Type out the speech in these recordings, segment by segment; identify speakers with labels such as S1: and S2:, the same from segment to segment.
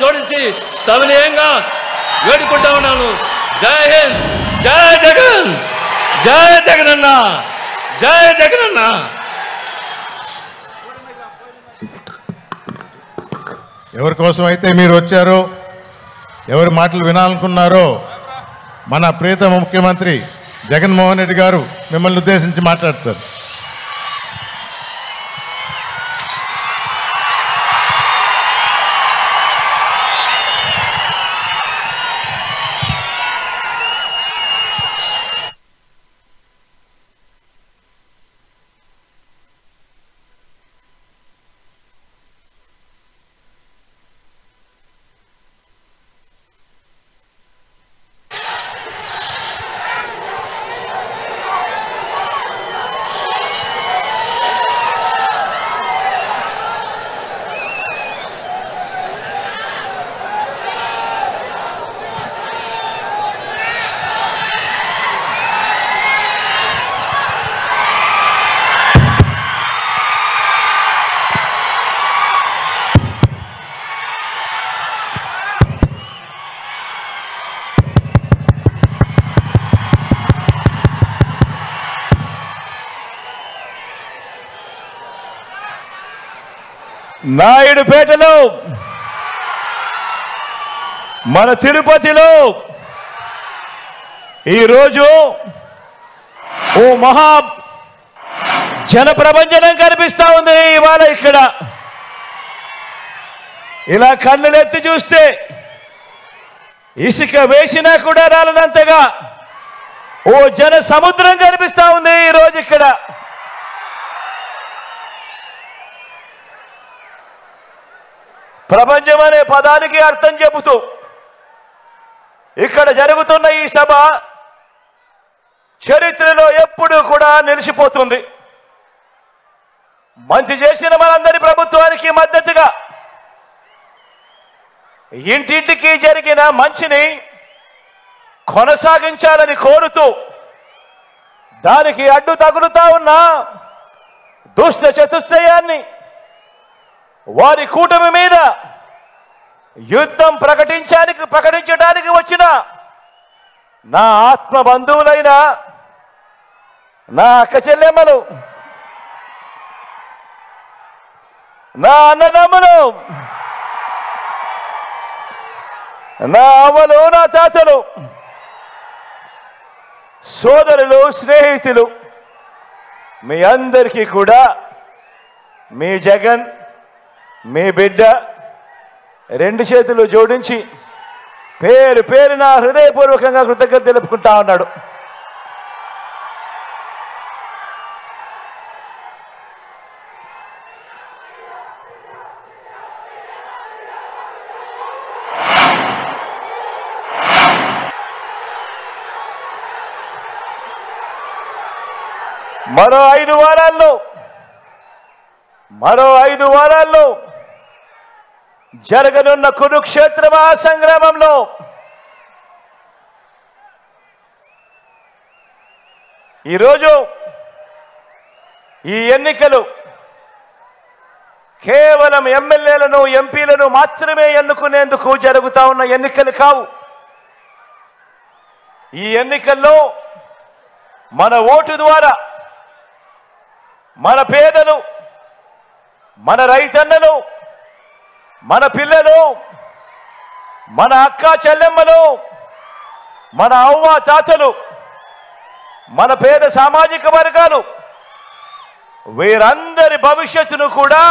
S1: జోడించి సవినయంగా వేడుకుంటా ఉన్నాను. జై హింద్, జై జగన్, జై జగనన్న, జై జగనన్న.
S2: ఎవరి కోసం అయితే మీరు వచ్చారో, ఎవరి మాటలు వినాలనుకున్నారో మన ప్రియతమ ముఖ్యమంత్రి జగన్మోహన్ రెడ్డి గారు మిమ్మల్ని ఉద్దేశించి మాట్లాడతారు.
S3: నాయుడుపేటలో, మన తిరుపతిలో ఈరోజు ఓ మహా జనప్రపంచనం కనిపిస్తా ఉంది. ఇవాళ ఇక్కడ ఇలా కన్నులెత్తి చూస్తే ఇసుక వేసినా కూడా రాలనంతగా ఓ జన సముద్రం కనిపిస్తా ఉంది ఈరోజు ఇక్కడ. ప్రపంచం అనే పదానికి అర్థం చెబుతూ ఇక్కడ జరుగుతున్న ఈ సభ చరిత్రలో ఎప్పుడూ కూడా నిలిచిపోతుంది. మంచి చేసిన మనందరి ప్రభుత్వానికి మద్దతుగా ఇంటింటికి జరిగిన మంచిని కొనసాగించాలని కోరుతూ దానికి అడ్డు తగులుతా ఉన్న దుష్ట చతుష్టయాన్ని, వారి కూటమి మీద యుద్ధం ప్రకటించడానికి వచ్చిన నా ఆత్మ బంధువులైన నా అక్క చెల్లెమ్మలు, నా అన్నదమ్ములు, నా అవ్వలు, నా తాతలు, సోదరులు, స్నేహితులు, మీ అందరికీ కూడా మీ జగన్, మీ బిడ్డ రెండు చేతులు జోడించి పేరు పేరున హృదయపూర్వకంగా కృతజ్ఞత తెలుపుకుంటా ఉన్నాడు. మరో 5 వారాల్లో జరగనున్న కురుక్షేత్ర మహాసంగ్రామంలో ఈరోజు ఈ ఎన్నికలు కేవలం ఎమ్మెల్యేలను, ఎంపీలను మాత్రమే ఎన్నుకునేందుకు జరుగుతా ఉన్న ఎన్నికలు కావు. ఈ ఎన్నికల్లో మన ఓటు ద్వారా మన పేదలు, మన రైతన్నలు, మన పిల్లలు, మన అక్క చెల్లెమ్మలు, మన అవ్వ తాతలు, మన పేద సామాజిక వర్గాలు, వీరందరి భవిష్యత్తును కూడా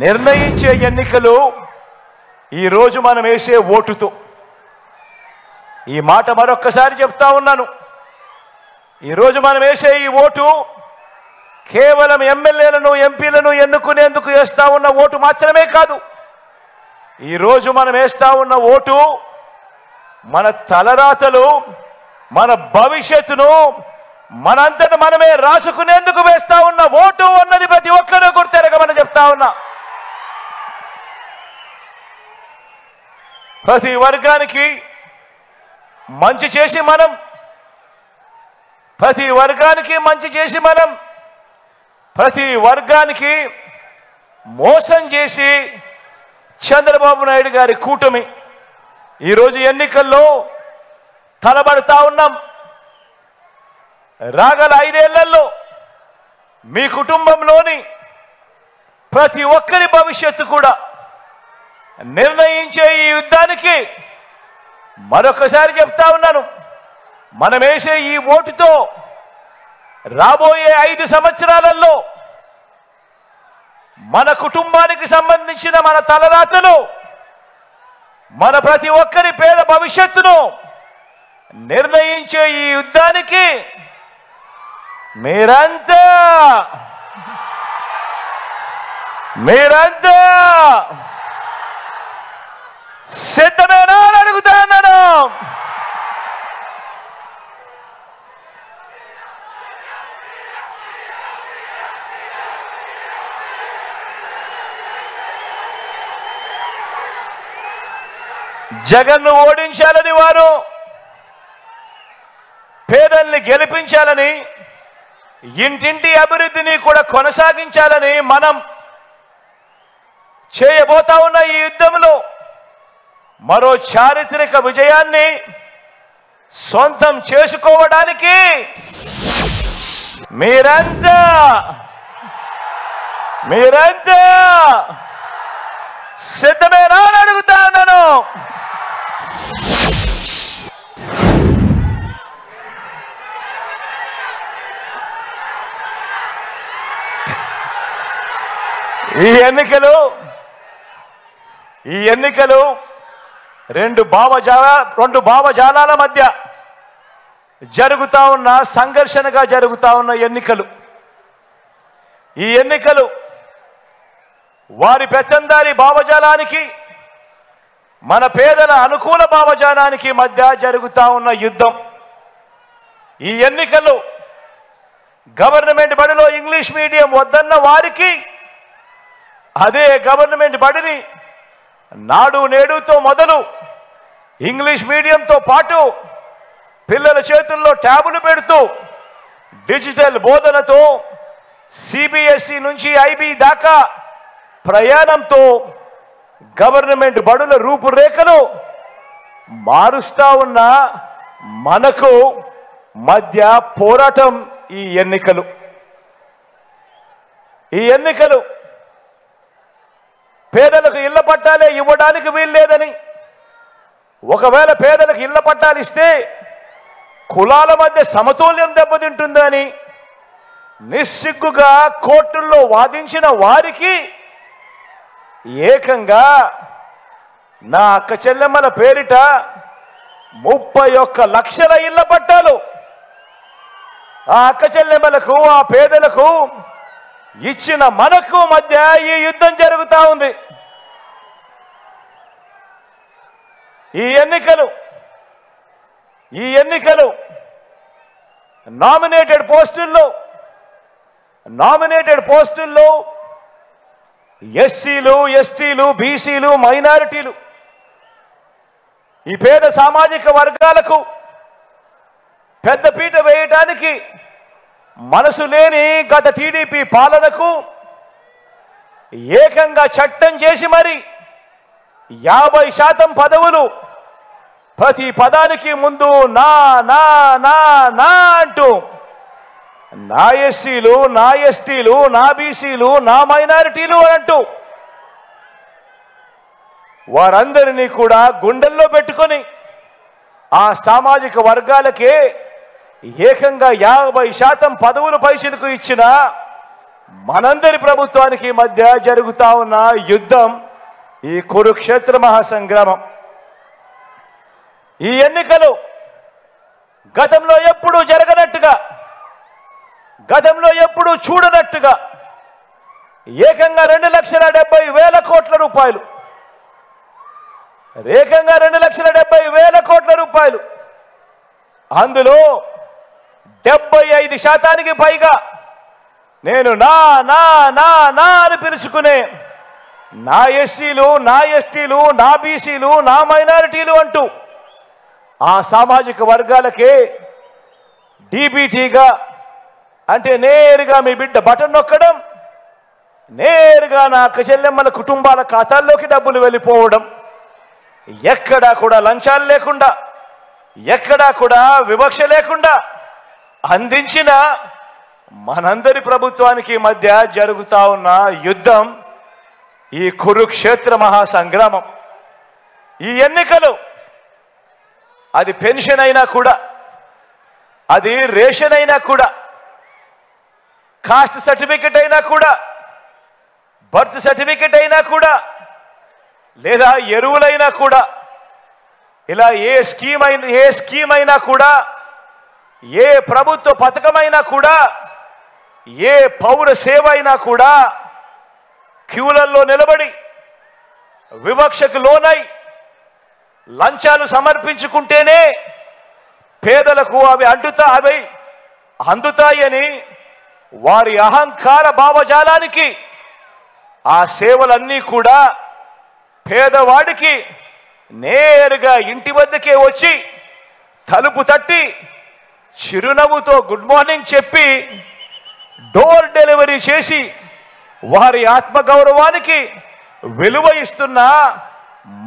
S3: నిర్ణయించే ఎన్నికలు ఈరోజు మనం వేసే ఓటుతో. ఈ మాట మరొక్కసారి చెప్తా ఉన్నాను. ఈరోజు మనం వేసే ఈ ఓటు కేవలం ఎమ్మెల్యేలను, ఎంపీలను ఎన్నుకునేందుకు వేస్తా ఉన్న ఓటు మాత్రమే కాదు. ఈరోజు మనం వేస్తా ఉన్న ఓటు మన తలరాతలు, మన భవిష్యత్తును మనంతట మనమే రాసుకునేందుకు వేస్తా ఉన్న ఓటు అన్నది ప్రతి ఒక్కరూ గుర్తెరగమని చెప్తా ఉన్నా. ప్రతి వర్గానికి మంచి చేసి మనం ప్రతి వర్గానికి మోసం చేసి చంద్రబాబు నాయుడు గారి కూటమి ఈరోజు ఎన్నికల్లో తలబడతా ఉన్నాం. రాగల 5 ఏళ్లలో మీ కుటుంబంలోని ప్రతి ఒక్కరి భవిష్యత్తు కూడా నిర్ణయించే ఈ యుద్ధానికి మరొకసారి చెప్తా ఉన్నాను, మనం వేసే ఈ ఓటుతో రాబోయే 5 సంవత్సరాలలో మన కుటుంబానికి సంబంధించిన మన తలరాతలు, మన ప్రతి ఒక్కరి పేద భవిష్యత్తును నిర్ణయించే ఈ యుద్ధానికి మీరంతా సిద్ధమేనా అని అడుగుతా ఉన్నాను. జగన్ను ఓడించాలని వారు, పేదల్ని గెలిపించాలని, ఇంటింటి అభివృద్ధిని కూడా కొనసాగించాలని మనం చేయబోతా ఉన్న ఈ యుద్ధంలో మరో చారిత్రక విజయాన్ని సొంతం చేసుకోవడానికి మీరంతా సిద్ధమేనా అని అడుగుతా ఉన్నాను. ఈ ఎన్నికలు రెండు భావజాలాల మధ్య జరుగుతా ఉన్న సంఘర్షణగా జరుగుతా ఉన్న ఎన్నికలు. ఈ ఎన్నికలు వారి పెత్తందారి భావజాలానికి, మన పేదల అనుకూల భావజాలానికి మధ్య జరుగుతా ఉన్న యుద్ధం. ఈ ఎన్నికలు గవర్నమెంట్ బడిలో ఇంగ్లీష్ మీడియం వద్దన్న వారికి అదే గవర్నమెంట్ బడిని నాడు నేడుతో మొదలు ఇంగ్లీష్ మీడియంతో పాటు పిల్లల చేతుల్లో ట్యాబులు పెడుతూ డిజిటల్ బోధనతో సిబిఎస్ఈ నుంచి ఐబీ దాకా ప్రయాణంతో గవర్నమెంట్ బడుల రూపురేఖలు మారుస్తా ఉన్న మనకు మధ్య పోరాటం ఈ ఎన్నికలు. పేదలకు ఇళ్ల పట్టాలే ఇవ్వడానికి వీల్లేదని, ఒకవేళ పేదలకు ఇళ్ల పట్టాలు ఇస్తే కులాల మధ్య సమతుల్యం దెబ్బతింటుందని నిస్సిగ్గుగా కోర్టుల్లో వాదించిన వారికి ఏకంగా నా అక్క చెల్లెమ్మల పేరిట 31 లక్షల ఇళ్ల పట్టాలు ఆ అక్క చెల్లెమ్మలకు, ఆ పేదలకు ఇచ్చిన మనకు మధ్య ఈ యుద్ధం జరుగుతూ ఉంది. ఈ ఎన్నికలు నామినేటెడ్ పోస్టుల్లో ఎస్సీలు, ఎస్టీలు, బీసీలు, మైనారిటీలు, ఈ పేద సామాజిక వర్గాలకు పెద్దపీట వేయటానికి మనసు లేని గత టీడీపీ పాలనకు ఏకంగా చట్టం చేసి మరి 50% పదవులు, ప్రతి పదానికి ముందు నా నా నా నా అంటూ నా ఎస్సీలు, నా ఎస్టీలు, నా బీసీలు, నా మైనారిటీలు అంటూ వారందరినీ కూడా గుండెల్లో పెట్టుకొని ఆ సామాజిక వర్గాలకే ఏకంగా 50% పదవులు పైసలకు ఇచ్చిన మనందరి ప్రభుత్వానికి మధ్య జరుగుతా ఉన్న యుద్ధం ఈ కురుక్షేత్ర మహాసంగ్రామం. ఈ ఎన్నికలు గతంలో ఎప్పుడూ జరగనట్టుగా, గతంలో ఎప్పుడూ చూడనట్టుగా ఏకంగా 2,70,000 కోట్ల రూపాయలు, ఏకంగా 2,70,000 కోట్ల రూపాయలు, అందులో 75% పైగా నేను నా నా నా నా అని పిలుచుకునే నా ఎస్సీలు, నా ఎస్టీలు, నా బీసీలు, నా మైనారిటీలు అంటూ ఆ సామాజిక వర్గాలకే డీబీటీగా, అంటే నేరుగా మీ బిడ్డ బటన్ నొక్కడం, నేరుగా నా అక్క చెల్లెమ్మల కుటుంబాల ఖాతాల్లోకి డబ్బులు వెళ్ళిపోవడం, ఎక్కడా కూడా లంచాలు లేకుండా, ఎక్కడా కూడా వివక్ష లేకుండా అందించిన మనందరి ప్రభుత్వానికి మధ్య జరుగుతా ఉన్న యుద్ధం ఈ కురుక్షేత్ర మహాసంగ్రామం. ఈ ఎన్నికలు అది పెన్షన్ అయినా కూడా, అది రేషన్ అయినా కూడా, కాస్ట్ సర్టిఫికెట్ అయినా కూడా, బర్త్ సర్టిఫికెట్ అయినా కూడా, లేదా ఎరువులైనా కూడా, ఇలా ఏ స్కీమ్ అయినా కూడా, ఏ ప్రభుత్వ పథకమైనా కూడా, ఏ పౌర సేవ అయినా కూడా క్యూలల్లో నిలబడి వివక్షకు లోనై లంచాలు సమర్పించుకుంటేనే పేదలకు అవి అందుతాయని వారి అహంకార భావజాలానికి ఆ సేవలన్నీ కూడా పేదవాడికి నేరుగా ఇంటి వద్దకే వచ్చి తలుపు తట్టి చిరునవ్వుతో గుడ్ మార్నింగ్ చెప్పి డోర్ డెలివరీ చేసి వారి ఆత్మగౌరవానికి విలువ ఇస్తున్న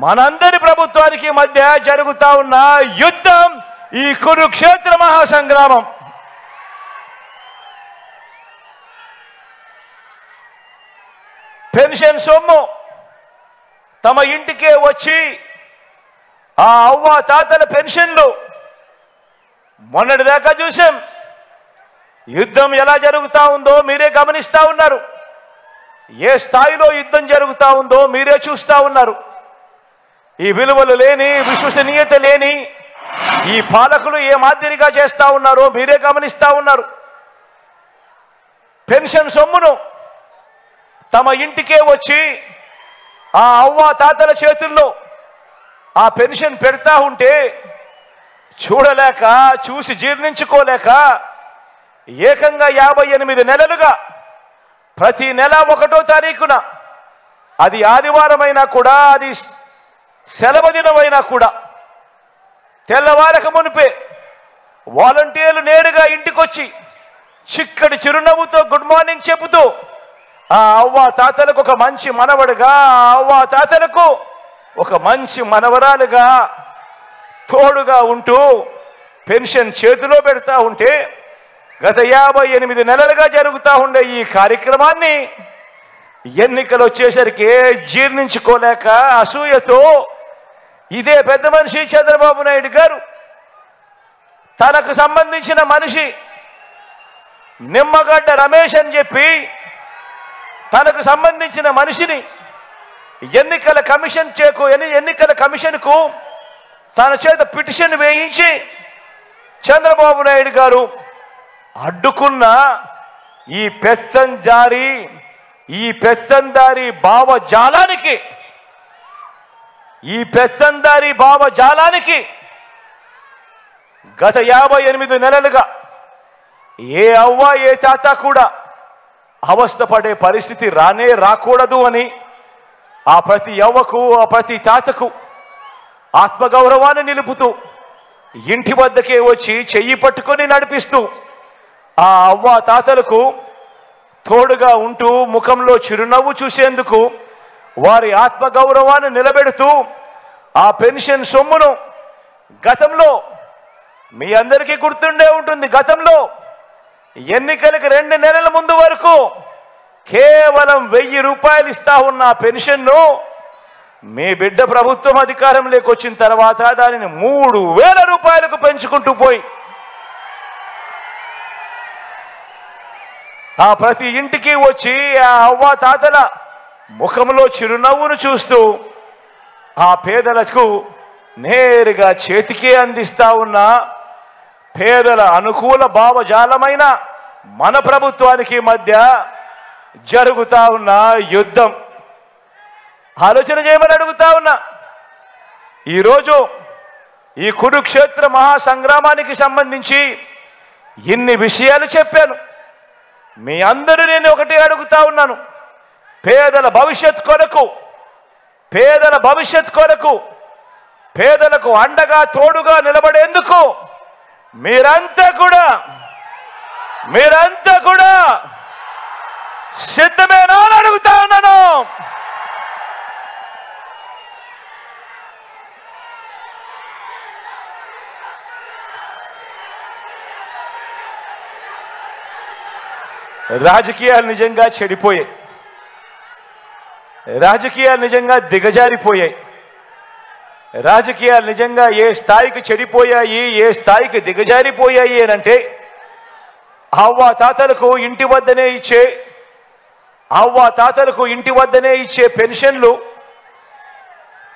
S3: మనందరి ప్రభుత్వానికి మధ్య జరుగుతా ఉన్న యుద్ధం ఈ కురుక్షేత్ర మహాసంగ్రామం. పెన్షన్ సొమ్ము తమ ఇంటికే వచ్చి ఆ అవ్వ తాతల పెన్షన్లు మొన్నటిదాకా చూసాం. యుద్ధం ఎలా జరుగుతా ఉందో మీరే గమనిస్తా ఉన్నారు. ఏ స్థాయిలో యుద్ధం జరుగుతా ఉందో మీరే చూస్తా ఉన్నారు. ఈ విలువలు లేని, విశ్వసనీయత లేని ఈ పాలకులు ఏ మాదిరిగా చేస్తా ఉన్నారో మీరే గమనిస్తా ఉన్నారు. పెన్షన్ సొమ్మును తమ ఇంటికే వచ్చి ఆ అవ్వ తాతల చేతుల్లో ఆ పెన్షన్ పెడతా ఉంటే చూడలేక, చూసి జీర్ణించుకోలేక ఏకంగా 58 నెలలుగా ప్రతి నెల 1వ తారీఖున, అది ఆదివారమైనా కూడా, అది సెలవు దినమైనా కూడా, తెల్లవారక మునిపే వాలంటీర్లు నేరుగా ఇంటికొచ్చి చిక్కటి చిరునవ్వుతో గుడ్ మార్నింగ్ చెబుతూ ఆ అవ్వ తాతలకు ఒక మంచి మనవడుగా, ఆ అవ్వ తాతలకు ఒక మంచి మనవరాలుగా తోడుగా ఉంటూ పెన్షన్ చేతిలో పెడతా ఉంటే గత 58 నెలలుగా జరుగుతూ ఉండే ఈ కార్యక్రమాన్ని ఎన్నికలు వచ్చేసరికి జీర్ణించుకోలేక అసూయతో ఇదే పెద్ద మనిషి చంద్రబాబు నాయుడు గారు తనకు సంబంధించిన మనిషి నిమ్మగడ్డ రమేష్ అని చెప్పి తనకు సంబంధించిన మనిషిని ఎన్నికల కమిషన్కు తన చేత పిటిషన్ వేయించి చంద్రబాబు నాయుడు గారు అడ్డుకున్న ఈ పెత్తందారి భావజాలానికి గత 58 నెలలుగా ఏ అవ్వ ఏ తాత కూడా అవస్థపడే పరిస్థితి రాకూడదు అని ఆ ప్రతి అవ్వకు, ఆ ప్రతి తాతకు ఆత్మగౌరవాన్ని నిలుపుతూ ఇంటి వద్దకే వచ్చి చెయ్యి పట్టుకొని నడిపిస్తూ ఆ అవ్వ తాతలకు తోడుగా ఉంటూ ముఖంలో చిరునవ్వు చూసేందుకు వారి ఆత్మగౌరవాన్ని నిలబెడుతూ ఆ పెన్షన్ సొమ్మును గతంలో మీ అందరికీ గుర్తుండే ఉంటుంది. గతంలో ఎన్నికలకు 2 నెలల ముందు వరకు కేవలం 1000 రూపాయలు ఇస్తా ఉన్న పెన్షన్ను మీ బిడ్డ ప్రభుత్వం అధికారంలోకి వచ్చిన తర్వాత దానిని 3000 రూపాయలకు పెంచుకుంటూ పోయి ఆ ప్రతి ఇంటికి వచ్చి ఆ అవ్వ తాతల ముఖంలో చిరునవ్వును చూస్తూ ఆ పేదలకు నేరుగా చేతికే అందిస్తా ఉన్న పేదల అనుకూల భావజాలమైన మన ప్రభుత్వానికి మధ్య జరుగుతా ఉన్న యుద్ధం ఆలోచన చేయమని అడుగుతా ఉన్నా. ఈరోజు ఈ కురుక్షేత్ర మహాసంగ్రామానికి సంబంధించి ఇన్ని విషయాలు చెప్పాను. మీ అందరూ నేను ఒకటే అడుగుతా ఉన్నాను. పేదల భవిష్యత్ కొరకు పేదలకు అండగా తోడుగా నిలబడేందుకు మీరంతా కూడా సిద్ధమేనా అని అడుగుతా ఉన్నాను. రాజకీయాలు నిజంగా చెడిపోయాయి, రాజకీయాలు నిజంగా దిగజారిపోయాయి, రాజకీయాలు నిజంగా ఏ స్థాయికి చెడిపోయాయి, ఏ స్థాయికి దిగజారిపోయాయి అనంటే అవ్వ తాతలకు ఇంటి వద్దనే ఇచ్చే పెన్షన్లు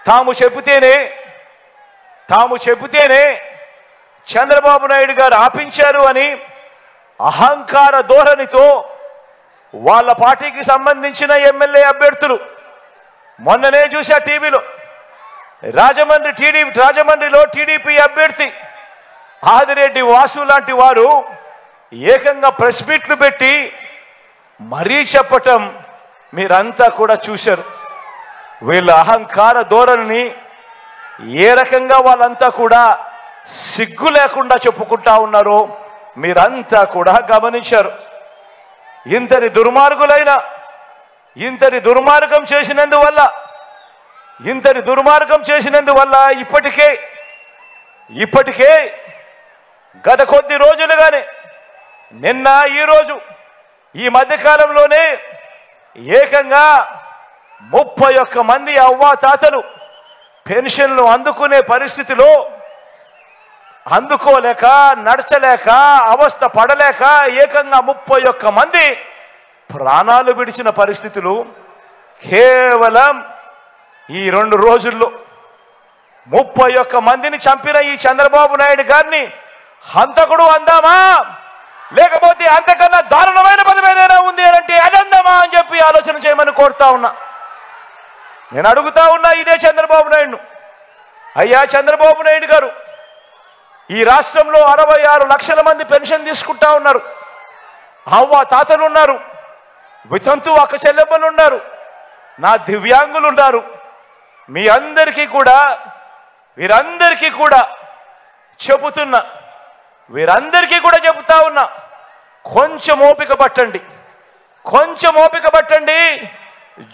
S3: తాము చెబితేనే చంద్రబాబు నాయుడు గారు ఆపించారు అని అహంకార ధోరణితో వాళ్ళ పార్టీకి సంబంధించిన ఎమ్మెల్యే అభ్యర్థులు, మొన్ననే చూసా టీవీలో, రాజమండ్రిలో టీడీపీ అభ్యర్థి ఆదిరెడ్డి వాసు లాంటి వారు ఏకంగా ప్రెస్ మీట్లు పెట్టి మరీ చెప్పటం మీరంతా కూడా చూశారు. వీళ్ళ అహంకార ధోరణిని ఏ రకంగా వాళ్ళంతా కూడా సిగ్గు లేకుండా చెప్పుకుంటా ఉన్నారో మీరంతా కూడా గమనించారు. ఇంతటి దుర్మార్గం చేసినందువల్ల ఇప్పటికే గత కొద్ది రోజులుగానే నిన్న ఈరోజు ఈ మధ్యకాలంలోనే ఏకంగా 31 మంది అవ్వాతాతలు పెన్షన్లు అందుకునే పరిస్థితిలో అందుకోలేక నడచలేక అవస్థ పడలేక ఏకంగా 31 మంది ప్రాణాలు విడిచిన పరిస్థితులు కేవలం ఈ 2 రోజుల్లో 31 మందిని చంపిన ఈ చంద్రబాబు నాయుడు గారిని హంతకుడు అందామా, లేకపోతే అంతకన్నా దారుణమైన పదం ఏదైనా ఉంది అంటే అదందామా అని చెప్పి ఆలోచన చేయమని కోరుతా ఉన్నా. నేను అడుగుతా ఉన్నా ఇదే చంద్రబాబు నాయుడు, అయ్యా చంద్రబాబు నాయుడు గారు, ఈ రాష్ట్రంలో 66 లక్షల మంది పెన్షన్ తీసుకుంటా ఉన్నారు, అవ్వ తాతలు ఉన్నారు, వితంతు అక్క చెల్లెమ్మలు ఉన్నారు, నా దివ్యాంగులు ఉన్నారు. వీరందరికీ చెబుతా ఉన్నా, కొంచెం ఓపిక పట్టండి.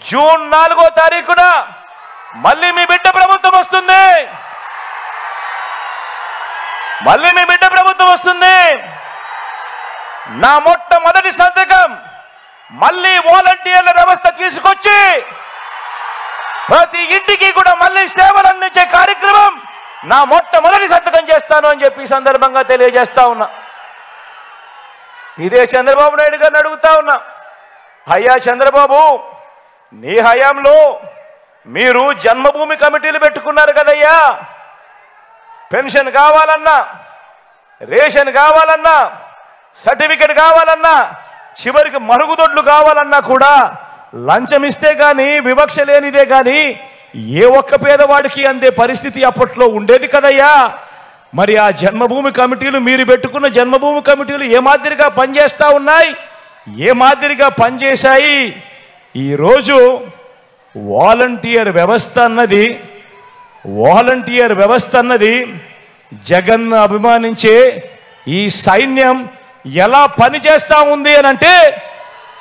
S3: జూన్ 4వ తారీఖున మళ్ళీ మీ బిడ్డ ప్రభుత్వం వస్తుంది. నా మొట్టమొదటి సంతకం మళ్ళీ వాలంటీర్ల వ్యవస్థ తీసుకొచ్చి ప్రతి ఇంటికి కూడా మళ్ళీ సేవలు అందించే కార్యక్రమం నా మొట్టమొదటి సంతకం చేస్తాను అని చెప్పి సందర్భంగా తెలియజేస్తా ఉన్నా. ఇదే చంద్రబాబు నాయుడు గారిని అడుగుతా ఉన్నా, అయ్యా చంద్రబాబు, నీ హయాంలో మీరు జన్మభూమి కమిటీలు పెట్టుకున్నారు కదయ్యా. పెన్షన్ కావాలన్నా, రేషన్ కావాలన్నా, సర్టిఫికెట్ కావాలన్నా, చివరికి మరుగుదొడ్లు కావాలన్నా కూడా లంచం ఇస్తే కానీ, వివక్ష లేనిదే కానీ ఏ ఒక్క పేదవాడికి అందే పరిస్థితి అప్పట్లో ఉండేది కదయ్యా. మరి ఆ జన్మభూమి కమిటీలు, మీరు పెట్టుకున్న జన్మభూమి కమిటీలు ఏ మాదిరిగా పనిచేస్తా ఉన్నాయి, ఏ మాదిరిగా పనిచేశాయి? ఈరోజు వాలంటీర్ వ్యవస్థ అన్నది జగన్ అభిమానించే ఈ సైన్యం ఎలా పనిచేస్తా ఉంది అని అంటే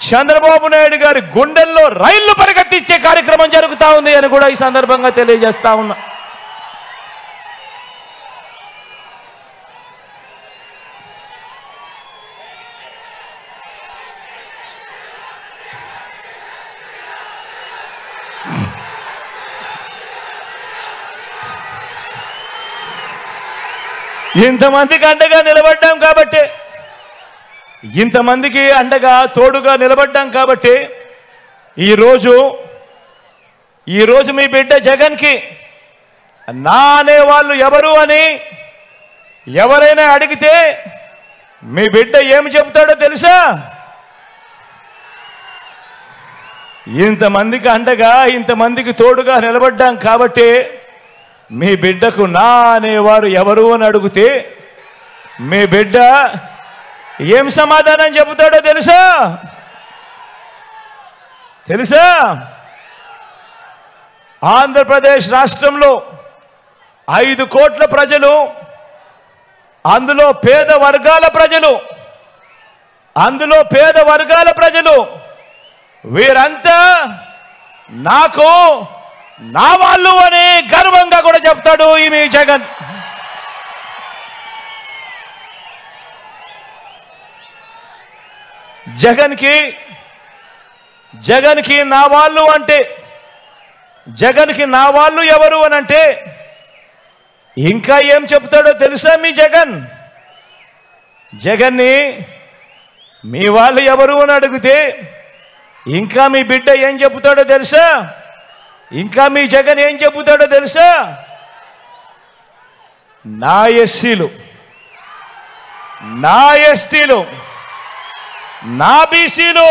S3: చంద్రబాబు నాయుడు గారి గుండెల్లో రైళ్లు పరిగెత్తించే కార్యక్రమం జరుగుతూ ఉంది అని కూడా ఈ సందర్భంగా తెలియజేస్తా ఉన్నా. ఇంతమందికి అండగా తోడుగా నిలబడ్డాం కాబట్టి ఈరోజు మీ బిడ్డ జగన్కి నా అనేవాళ్ళు ఎవరు అని ఎవరైనా అడిగితే మీ బిడ్డ ఏమి చెబుతాడో తెలుసా? ఇంతమందికి అండగా, ఇంతమందికి తోడుగా నిలబడ్డాం కాబట్టి మీ బిడ్డకు నా అనేవారు ఎవరు అని అడిగితే మీ బిడ్డ ఏం సమాధానం చెబుతాడో తెలుసా? ఆంధ్రప్రదేశ్ రాష్ట్రంలో 5 కోట్ల ప్రజలు, అందులో పేద వర్గాల ప్రజలు వీరంతా నాకు నా వాళ్ళు అని గర్వంగా కూడా చెప్తాడు ఈ మీ జగన్. జగన్కి నా వాళ్ళు అంటే, జగన్కి నా వాళ్ళు ఎవరు అని అంటే ఇంకా ఏం చెప్తాడో తెలుసా మీ జగన్ని మీ వాళ్ళు ఎవరు అని అడిగితే ఇంకా మీ బిడ్డ ఏం చెబుతాడో తెలుసా? ఇంకా మీ జగన్ ఏం చెబుతాడో తెలుసా? నా ఎస్సీలు, నా ఎస్టీలు, నా బీసీలు,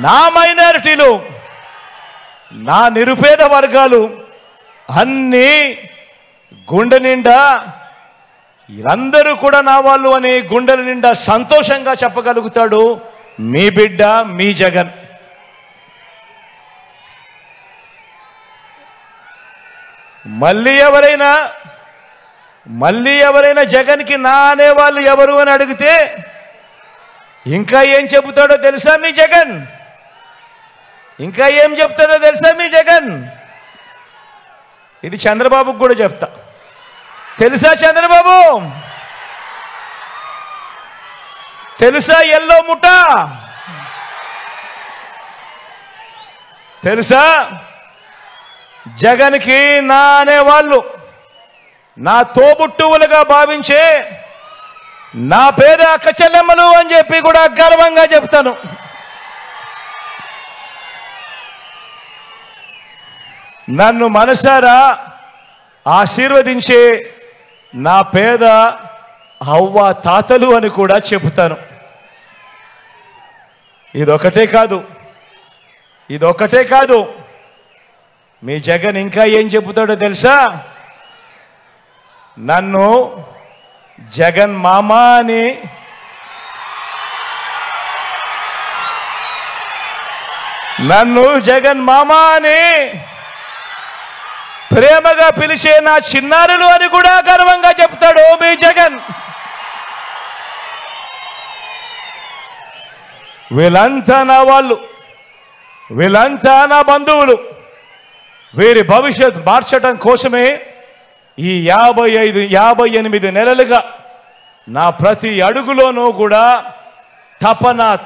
S3: నా మైనారిటీలు, నా నిరుపేద వర్గాలు అన్నీ గుండె నిండా వీరందరూ కూడా నా వాళ్ళు అని గుండెల నిండా సంతోషంగా చెప్పగలుగుతాడు మీ బిడ్డ మీ జగన్. మళ్ళీ ఎవరైనా జగన్కి నా అనేవాళ్ళు ఎవరు అని అడిగితే ఇంకా ఏం చెబుతాడో తెలుసా మీ జగన్? ఇంకా ఏం చెప్తాడో తెలుసా మీ జగన్? ఇది చంద్రబాబుకు కూడా చెప్తా. తెలుసా చంద్రబాబు? తెలుసా ఎల్లో ముఠ? తెలుసా? జగన్కి నా అనేవాళ్ళు నా తోబుట్టువులుగా భావించే నా పేద అక్క చెల్లెమ్మలు అని చెప్పి కూడా గర్వంగా చెప్తాను. నన్ను మనసారా ఆశీర్వదించే నా పేద అవ్వ తాతలు అని కూడా చెబుతాను. ఇదొకటే కాదు, మీ జగన్ ఇంకా ఏం చెబుతాడో తెలుసా? నన్ను జగన్ మామ అని ప్రేమగా పిలిచే నా చిన్నారులు అని కూడా గర్వంగా చెప్తాడు మీ జగన్. వీళ్ళంతా నా వాళ్ళు, వీళ్ళంతా నా బంధువులు. వీరి భవిష్యత్ మార్చడం కోసమే ఈ 58 నెలలుగా నా ప్రతి అడుగులోనూ కూడా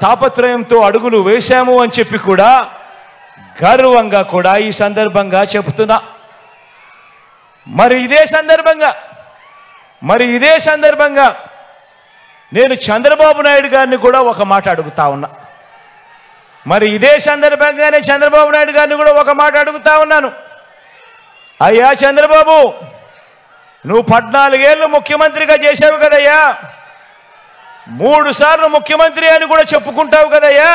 S3: తాపత్రయంతో అడుగులు వేశాము అని చెప్పి కూడా గర్వంగా కూడా ఈ సందర్భంగా చెబుతున్నా. మరి ఇదే సందర్భంగా నేను చంద్రబాబు నాయుడు గారిని కూడా ఒక మాట అడుగుతా ఉన్నా. అయ్యా చంద్రబాబు, నువ్వు 14 ఏళ్ళు ముఖ్యమంత్రిగా చేశావు కదయ్యా, 3 సార్లు ముఖ్యమంత్రి అని కూడా చెప్పుకుంటావు కదయ్యా.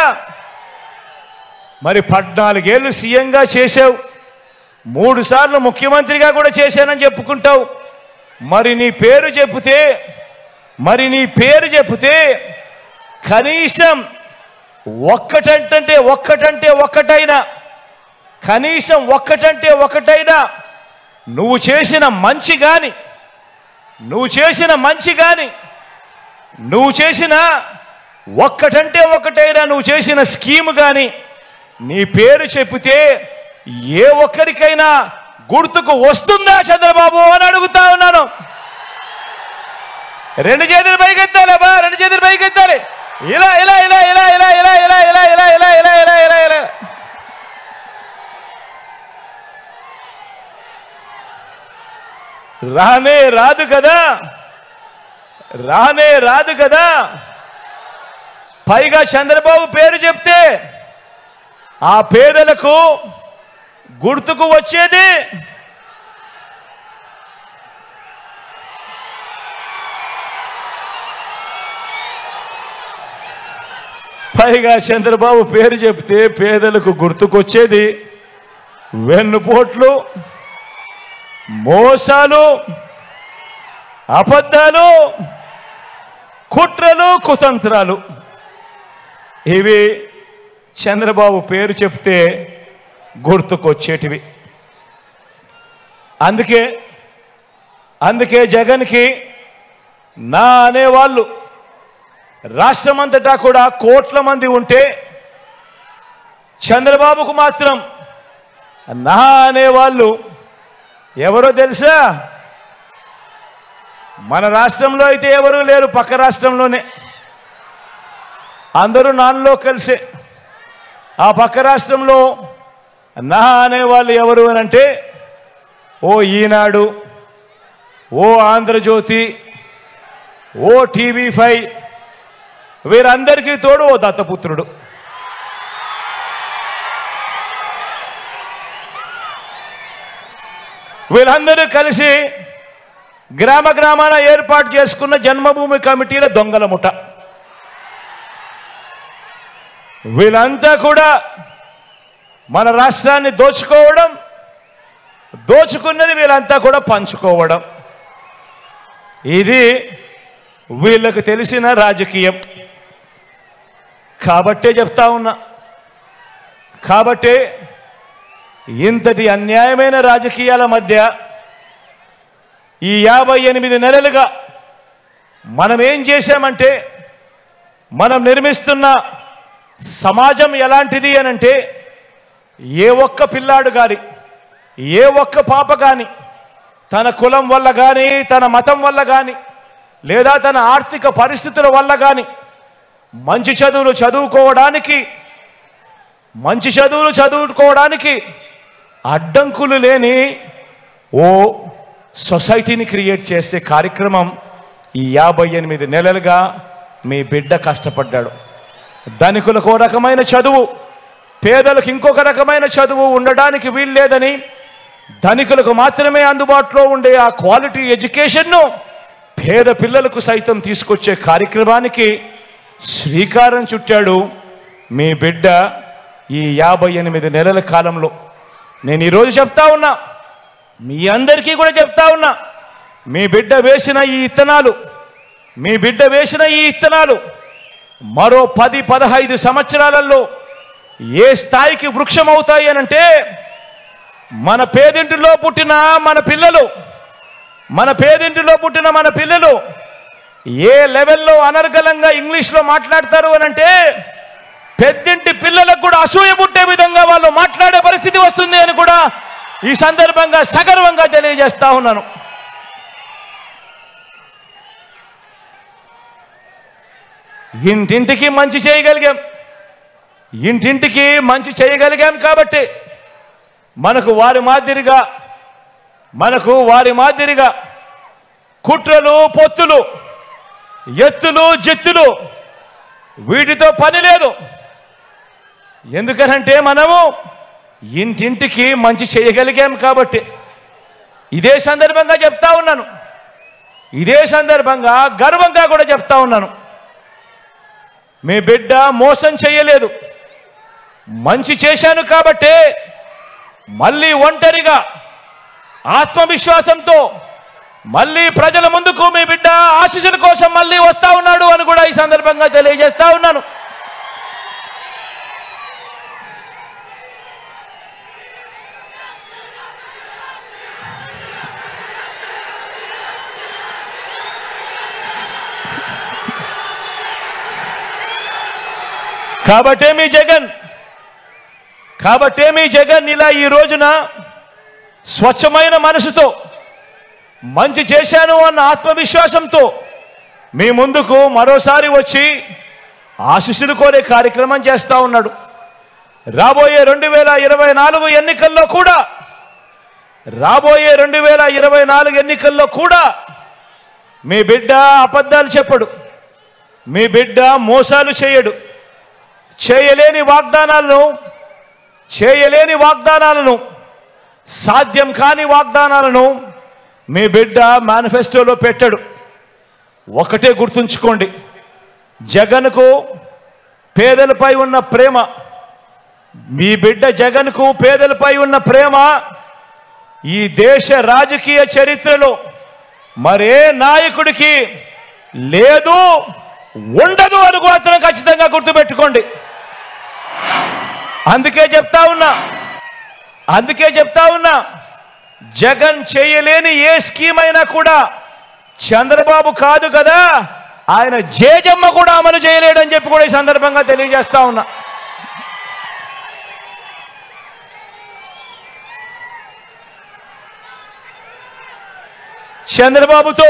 S3: మరి 14 ఏళ్ళు సీఎంగా చేశావు, 3 సార్లు ముఖ్యమంత్రిగా కూడా చేశానని చెప్పుకుంటావు. మరి నీ పేరు చెబితే కనీసం ఒక్కటైనా నువ్వు చేసిన మంచి కానీ నువ్వు చేసిన స్కీమ్ కానీ నీ పేరు చెబితే ఏ ఒక్కరికైనా గుర్తుకు వస్తుందా చంద్రబాబు అని అడుగుతా ఉన్నాను. 2 చేతులు పైకెత్తాలి అబ్బా, 2 చేతులు పైకెత్తాలి. ఇలా ఇలా ఇలా ఇలా ఇలా ఇలా ఇలా ఇలా ఇలా ఇలా ఇలా ఇలా ఇలా ఇలా రానే రాదు కదా. పైగా చంద్రబాబు పేరు చెప్తే ఆ పేదలకు గుర్తుకు వచ్చేది వెన్నుపోట్లు, మోసాలు, అబద్ధాలు, కుట్రలు, కుతంత్రాలు. ఇవి చంద్రబాబు పేరు చెప్తే గుర్తుకొచ్చేటివి. అందుకే జగన్కి నా అనేవాళ్ళు రాష్ట్రమంతటా కూడా కోట్ల మంది ఉంటే చంద్రబాబుకు మాత్రం నా అనేవాళ్ళు ఎవరో తెలుసా? మన రాష్ట్రంలో అయితే ఎవరూ లేరు, పక్క రాష్ట్రంలోనే అందరూ నాన్నలో కలిసే. ఆ పక్క రాష్ట్రంలో నా అనేవాళ్ళు ఎవరు అని అంటే ఓ ఈనాడు, ఓ ఆంధ్రజ్యోతి, ఓ TV5, వీరందరికీ తోడు ఓ దత్తపుత్రుడు. వీళ్ళందరూ కలిసి గ్రామ గ్రామాన ఏర్పాటు చేసుకున్న జన్మభూమి కమిటీల దొంగల ముఠ. వీళ్ళంతా కూడా మన రాష్ట్రాన్ని దోచుకోవడం, దోచుకున్నది వీళ్ళంతా కూడా పంచుకోవడం, ఇది వీళ్ళకు తెలిసిన రాజకీయం. కాబట్టే చెప్తా ఉన్నా, కాబట్టే ఇంతటి అన్యాయమైన రాజకీయాల మధ్య ఈ 58 నెలలుగా మనం ఏం చేశామంటే, మనం నిర్మిస్తున్న సమాజం ఎలాంటిది అనంటే, ఏ ఒక్క పిల్లాడు కానీ, ఏ ఒక్క పాప కానీ తన కులం వల్ల కానీ, తన మతం వల్ల కానీ, లేదా తన ఆర్థిక పరిస్థితుల వల్ల కానీ మంచి చదువులు చదువుకోవడానికి అడ్డంకులు లేని ఓ సొసైటీని క్రియేట్ చేసే కార్యక్రమం ఈ 58 నెలలుగా మీ బిడ్డ కష్టపడ్డాడు. ధనికులకు ఒక రకమైన చదువు, పేదలకు ఇంకొక రకమైన చదువు ఉండడానికి వీల్లేదని, ధనికులకు మాత్రమే అందుబాటులో ఉండే ఆ క్వాలిటీ ఎడ్యుకేషన్ను పేద పిల్లలకు సైతం తీసుకొచ్చే కార్యక్రమానికి శ్రీకారం చుట్టాడు మీ బిడ్డ ఈ 58 నెలల కాలంలో. నేను ఈరోజు చెప్తా ఉన్నా, మీ అందరికీ కూడా చెప్తా ఉన్నా, మీ బిడ్డ వేసిన ఈ ఇత్తనాలు మరో 10-15 సంవత్సరాలలో ఏ స్థాయికి వృక్షం అవుతాయి అనంటే, మన పేదింటిలో పుట్టిన మన పిల్లలు ఏ లెవెల్లో అనర్గళంగా ఇంగ్లీష్లో మాట్లాడతారు అనంటే, పెద్దింటి పిల్లలకు కూడా అసూయ పుట్టే విధంగా వాళ్ళు మాట్లాడే పరిస్థితి వస్తుంది అని కూడా ఈ సందర్భంగా సగర్వంగా తెలియజేస్తా ఉన్నాను. ఇంటింటికి మంచి చేయగలిగాం కాబట్టి మనకు వారి మాదిరిగా కుట్రలు, పొత్తులు, ఎత్తులు, జిత్తులు వీటితో పని లేదు. ఎందుకనంటే మనము ఇంటింటికి మంచి చేయగలిగాం కాబట్టి. ఇదే సందర్భంగా చెప్తా ఉన్నాను, ఇదే సందర్భంగా గర్వంగా కూడా చెప్తా ఉన్నాను, మీ బిడ్డ మోసం చేయలేదు, మంచి చేశాను కాబట్టే మళ్ళీ ఒంటరిగా ఆత్మవిశ్వాసంతో మళ్ళీ ప్రజల ముందుకు మీ బిడ్డ ఆశీస్సుల కోసం మళ్ళీ వస్తా ఉన్నాడు అని కూడా ఈ సందర్భంగా తెలియజేస్తా ఉన్నాను. కాబట్టే మీ జగన్ ఇలా ఈ రోజున స్వచ్ఛమైన మనసుతో మంచి చేశాను అన్న ఆత్మవిశ్వాసంతో మీ ముందుకు మరోసారి వచ్చి ఆశీస్సులు కోరే కార్యక్రమం చేస్తా ఉన్నాడు. రాబోయే 2024 ఎన్నికల్లో కూడా మీ బిడ్డ అబద్ధాలు చెప్పడు, మీ బిడ్డ మోసాలు చేయడు. చేయలేని వాగ్దానాలను సాధ్యం కాని వాగ్దానాలను మీ బిడ్డ మేనిఫెస్టోలో పెట్టాడు. ఒకటే గుర్తుంచుకోండి, జగన్కు పేదలపై ఉన్న ప్రేమ, మీ బిడ్డ జగన్కు పేదలపై ఉన్న ప్రేమ ఈ దేశ రాజకీయ చరిత్రలో మరే నాయకుడికి లేదు, ఉండదు అని మాత్రం ఖచ్చితంగా గుర్తుపెట్టుకోండి. అందుకే చెప్తా ఉన్నా జగన్ చేయలేని ఏ స్కీమ్ అయినా కూడా చంద్రబాబు కాదు కదా, ఆయన జేజమ్మ కూడా అమలు చేయలేడని చెప్పి కూడా ఈ సందర్భంగా తెలియజేస్తా ఉన్నా. చంద్రబాబుతో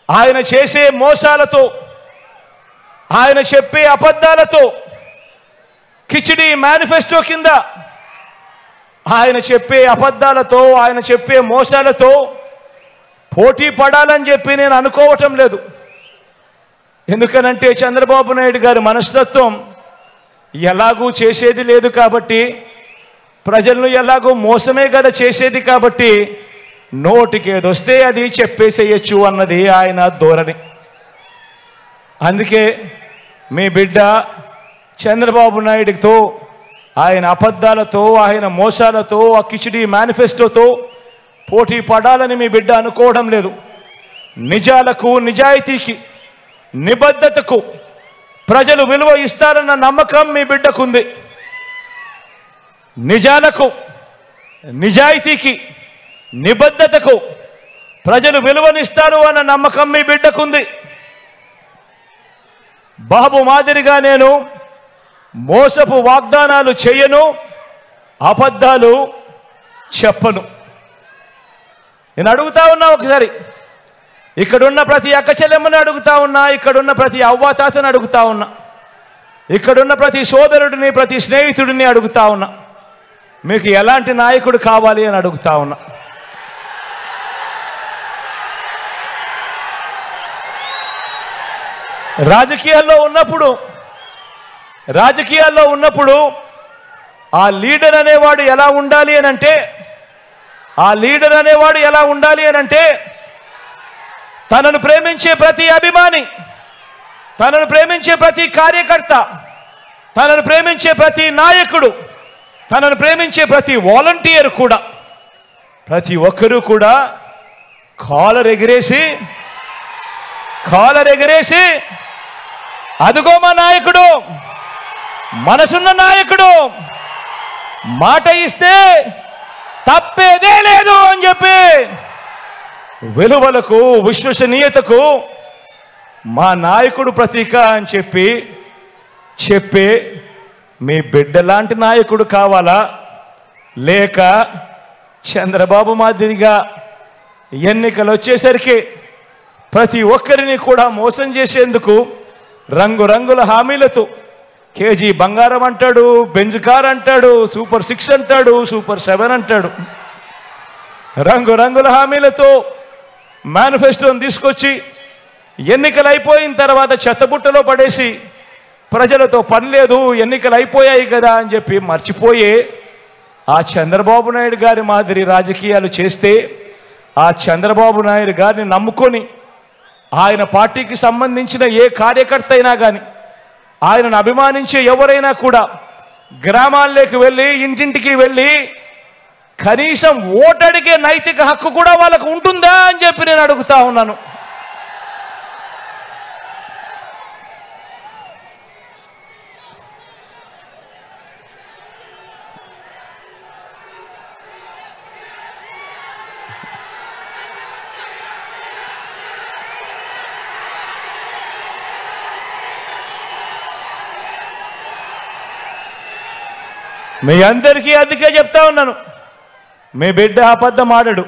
S3: ఆయన చేసే మోసాలతో, ఆయన చెప్పే అబద్ధాలతో, కిచిడి మేనిఫెస్టో కింద ఆయన చెప్పే అబద్ధాలతో, ఆయన చెప్పే మోసాలతో పోటీ పడాలని చెప్పి నేను అనుకోవటం లేదు. ఎందుకనంటే చంద్రబాబు నాయుడు గారి మనస్తత్వం ఎలాగూ చేసేది లేదు కాబట్టి, ప్రజలను ఎలాగూ మోసమే కదా చేసేది కాబట్టి, నోటికి ఏదొస్తే అది చెప్పేసేయచ్చు అన్నది ఆయన ధోరణి. అందుకే మీ బిడ్డ చంద్రబాబు నాయుడితో, ఆయన అబద్ధాలతో, ఆయన మోసాలతో, ఆ కిచిడి మేనిఫెస్టోతో పోటీ పడాలని మీ బిడ్డ అనుకోవడం లేదు. నిజాలకు, నిజాయితీకి, నిబద్ధతకు ప్రజలు విలువ ఇస్తారన్న నమ్మకం మీ బిడ్డకుంది. నిజాలకు, నిజాయితీకి, నిబద్ధతకు ప్రజలు విలువనిస్తారు అన్న నమ్మకం మీ బిడ్డకుంది. బాబు మాదిరిగా నేను మోసపు వాగ్దానాలు చేయను, అబద్ధాలు చెప్పను. నేను అడుగుతా ఉన్నా, ఒకసారి ఇక్కడున్న ప్రతి అక్క చెల్లెమ్మని అడుగుతా ఉన్నా, ఇక్కడున్న ప్రతి అవ్వాతాతని అడుగుతా ఉన్నా, ఇక్కడున్న ప్రతి సోదరుడిని, ప్రతి స్నేహితుడిని అడుగుతా ఉన్నా, మీకు ఎలాంటి నాయకుడు కావాలి అని అడుగుతా ఉన్నా. రాజకీయాల్లో ఉన్నప్పుడు ఆ లీడర్ అనేవాడు ఎలా ఉండాలి అని అంటే, తనను ప్రేమించే ప్రతి అభిమాని, తనను ప్రేమించే ప్రతి కార్యకర్త, తనను ప్రేమించే ప్రతి నాయకుడు, తనను ప్రేమించే ప్రతి వాలంటీర్ కూడా, ప్రతి ఒక్కరూ కూడా కాలర్ ఎగిరేసి అదుగో మా నాయకుడు, మనసున్న నాయకుడు, మాట ఇస్తే తప్పేదే లేదు అని చెప్పి, విలువలకు, విశ్వసనీయతకు మా నాయకుడు ప్రతీక అని చెప్పే మీ బిడ్డ లాంటి నాయకుడు కావాలా, లేక చంద్రబాబు మాదిరిగా ఎన్నికలు వచ్చేసరికి ప్రతి ఒక్కరిని కూడా మోసం చేసేందుకు రంగురంగుల హామీలతో కేజీ బంగారం అంటాడు, బెంజ్ కార్ అంటాడు, సూపర్ 6 అంటాడు, సూపర్ 7 అంటాడు, రంగురంగుల హామీలతో మేనిఫెస్టోని తీసుకొచ్చి ఎన్నికలు అయిపోయిన తర్వాత చెత్తబుట్టలో పడేసి ప్రజలతో పని లేదు, ఎన్నికలు అయిపోయాయి కదా అని చెప్పి మర్చిపోయే ఆ చంద్రబాబు నాయుడు గారి మాదిరి రాజకీయాలు చేస్తే, ఆ చంద్రబాబు నాయుడు గారిని నమ్ముకొని ఆయన పార్టీకి సంబంధించిన ఏ కార్యకర్త అయినా కానీ, ఆయనను అభిమానించే ఎవరైనా కూడా గ్రామాల్లోకి వెళ్ళి, ఇంటింటికి వెళ్ళి కనీసం ఓటడిగే నైతిక హక్కు కూడా వాళ్ళకు ఉంటుందా అని చెప్పి నేను అడుగుతా ఉన్నాను. మీ అందరికీ అందుకే చెప్తా ఉన్నాను, మీ బిడ్డ అబద్ధం ఆడడు,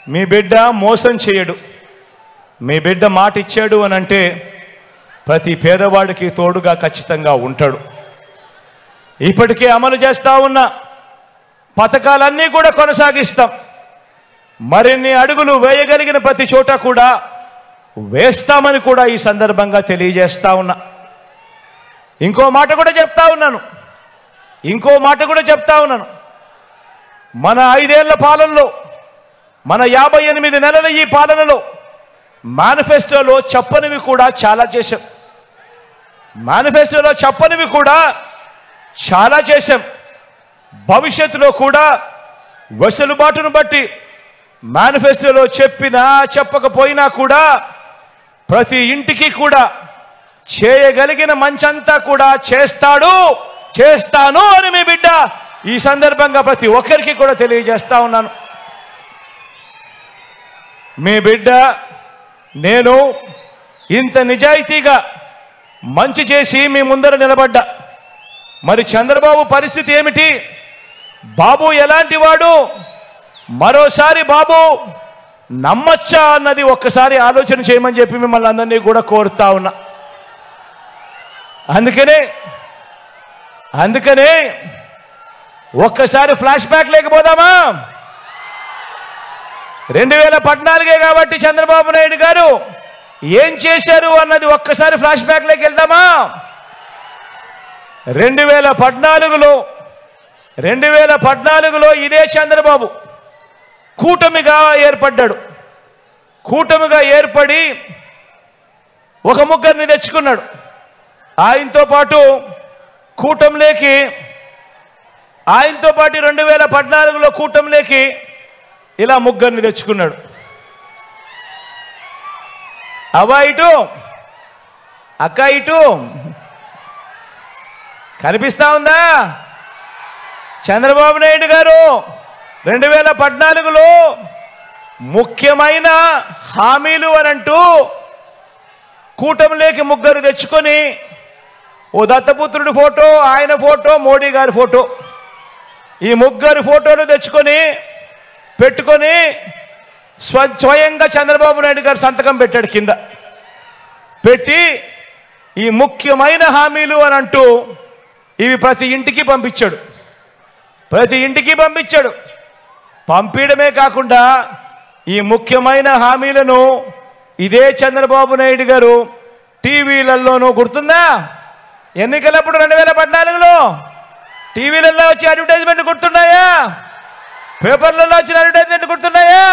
S3: మీ బిడ్డ మోసం చేయడు, మీ బిడ్డ మాట ఇచ్చాడు అని అంటే ప్రతి పేదవాడికి తోడుగా ఖచ్చితంగా ఉంటాడు. ఇప్పటికే అమలు చేస్తా ఉన్న పథకాలన్నీ కూడా కొనసాగిస్తాం. మరిన్ని అడుగులు వేయగలిగిన ప్రతి చోట కూడా వేస్తామని కూడా ఈ సందర్భంగా తెలియజేస్తా ఉన్నా. ఇంకో మాట కూడా చెప్తా ఉన్నాను, మన 5 ఏళ్ల పాలనలో, మన 58 నెలల ఈ పాలనలో మేనిఫెస్టోలో చెప్పనివి కూడా చాలా చేశాం. భవిష్యత్తులో కూడా వెసులుబాటును బట్టి మేనిఫెస్టోలో చెప్పినా చెప్పకపోయినా కూడా ప్రతి ఇంటికి కూడా చేయగలిగిన మంచంతా కూడా చేస్తాను అని మీ బిడ్డ ఈ సందర్భంగా ప్రతి ఒక్కరికి కూడా తెలియజేస్తా ఉన్నాను. మీ బిడ్డ నేను ఇంత నిజాయితీగా మంచి చేసి మీ ముందర నిలబడ్డా. మరి చంద్రబాబు పరిస్థితి ఏమిటి? బాబు ఎలాంటి వాడు? మరోసారి బాబు నమ్మచ్చా అన్నది ఒక్కసారి ఆలోచన చేయమని చెప్పి మిమ్మల్ని అందరినీ కూడా కోరుతా ఉన్నా. అందుకనే ఒక్కసారి ఫ్లాష్ బ్యాక్ లేకపోదామా? 2014 కాబట్టి చంద్రబాబు నాయుడు గారు ఏం చేశారు అన్నది ఒక్కసారి ఫ్లాష్ బ్యాక్ లేకి వెళ్దామా? 2014లో ఇదే చంద్రబాబు కూటమిగా ఏర్పడ్డాడు. కూటమిగా ఏర్పడి ఒక ముగ్గురిని తెచ్చుకున్నాడు. ఆయనతో పాటు 2014లో కూటమిలోకి ఇలా ముగ్గురిని తెచ్చుకున్నాడు. అవ్వ ఇటు, అక్క ఇటు, కనిపిస్తా ఉందా? చంద్రబాబు నాయుడు గారు 2014లో ముఖ్యమైన హామీలు అనంటూ కూటమిలోకి ముగ్గురు తెచ్చుకొని ఓ దత్తపుత్రుడి ఫోటో, ఆయన ఫోటో, మోడీ గారి ఫోటో, ఈ ముగ్గురు ఫోటోలు తెచ్చుకొని పెట్టుకొని స్వయంగా చంద్రబాబు నాయుడు గారు సంతకం పెట్టాడు. కింద పెట్టి ఈ ముఖ్యమైన హామీలు అని అంటూ ఇవి ప్రతి ఇంటికి పంపించాడు. పంపించడమే కాకుండా ఈ ముఖ్యమైన హామీలను ఇదే చంద్రబాబు నాయుడు గారు టీవీలలోనూ, గుర్తుందా? ఎన్నికలప్పుడు 2014లో టీవీలలో వచ్చే అడ్వర్టైజ్మెంట్ గుర్తున్నాయా? పేపర్లలో వచ్చిన అడ్వర్టైజ్మెంట్ గుర్తున్నాయా?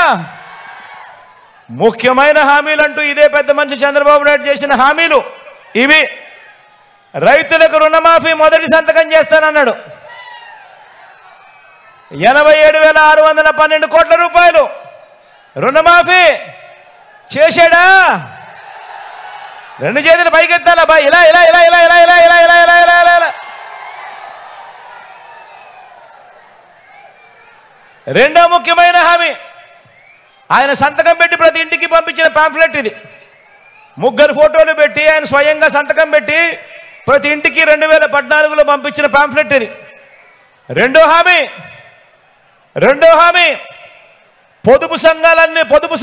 S3: ముఖ్యమైన హామీలు అంటూ ఇదే పెద్ద మనిషి చంద్రబాబు నాయుడు చేసిన హామీలు ఇవి. రైతులకు రుణమాఫీ మొదటి సంతకం చేస్తానన్నాడు. 87,612 కోట్ల రూపాయలు రుణమాఫీ చేశాడా? రెండు చేతులు పైకెత్తాలా బా, ఇలా ఇలా ఇలా ఇలా ఇలా ఇలా ఇలా ఇలా ఇలా ఇలా ఇలా ఇలా. రెండో ముఖ్యమైన హామీ ఆయన సంతకం పెట్టి ప్రతి ఇంటికి పంపించిన పాంఫ్లెట్ ఇది. ముగ్గురు ఫోటోలు పెట్టి ఆయన స్వయంగా సంతకం పెట్టి ప్రతి ఇంటికి 2014లో పంపించిన పాంఫ్లెట్ ఇది. రెండో హామీ పొదుపు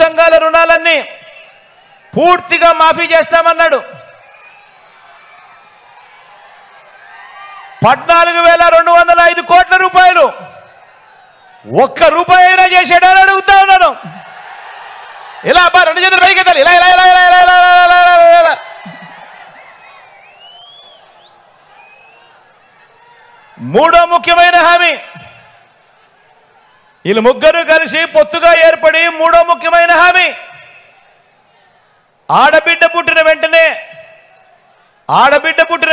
S3: సంఘాల రుణాలన్నీ పూర్తిగా మాఫీ చేస్తామన్నాడు. 14,205 కోట్ల రూపాయలు ఒక్క రూపాయి అయినా చేసాడని అడుగుతా ఉన్నాను. ఇలా అబ్బా, రెండు చేతులు పైకి ఎత్తాలి, ఇలా ఇలా ఇలా ఇలా ఇలా ఇలా ఇలా ఇలా. మూడో ముఖ్యమైన హామీ, వీళ్ళు ముగ్గురు కలిసి పొత్తుగా ఏర్పడి మూడో ముఖ్యమైన హామీ, ఆడబిడ్డ పుట్టిన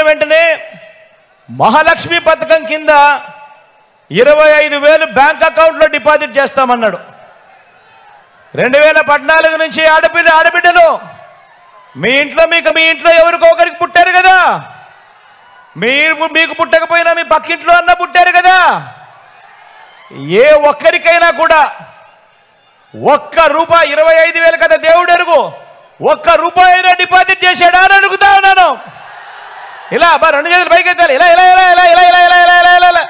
S3: వెంటనే మహాలక్ష్మి పథకం కింద 25,000 బ్యాంక్ అకౌంట్లో డిపాజిట్ చేస్తామన్నాడు. 2014 నుంచి ఆడబిడ్డలు మీ ఇంట్లో ఎవరికో ఒకరికి పుట్టారు కదా, మీకు పుట్టకపోయినా మీ పక్కింట్లో అన్న పుట్టారు కదా, ఏ ఒక్కరికైనా కూడా ఒక్క రూపాయి, 25,000 కదా దేవుడు ఎరుగు, ఒక్క రూపాయి అయినా డిపాజిట్ చేశాడా అని అడుగుతా ఉన్నాను. ఇలా అబ్బా, రెండు చేతులు పైకి ఎత్తాలి, ఇలా ఇలా ఇలా ఇలా ఇలా ఇలా ఇలా ఇలా ఇలా ఇలా.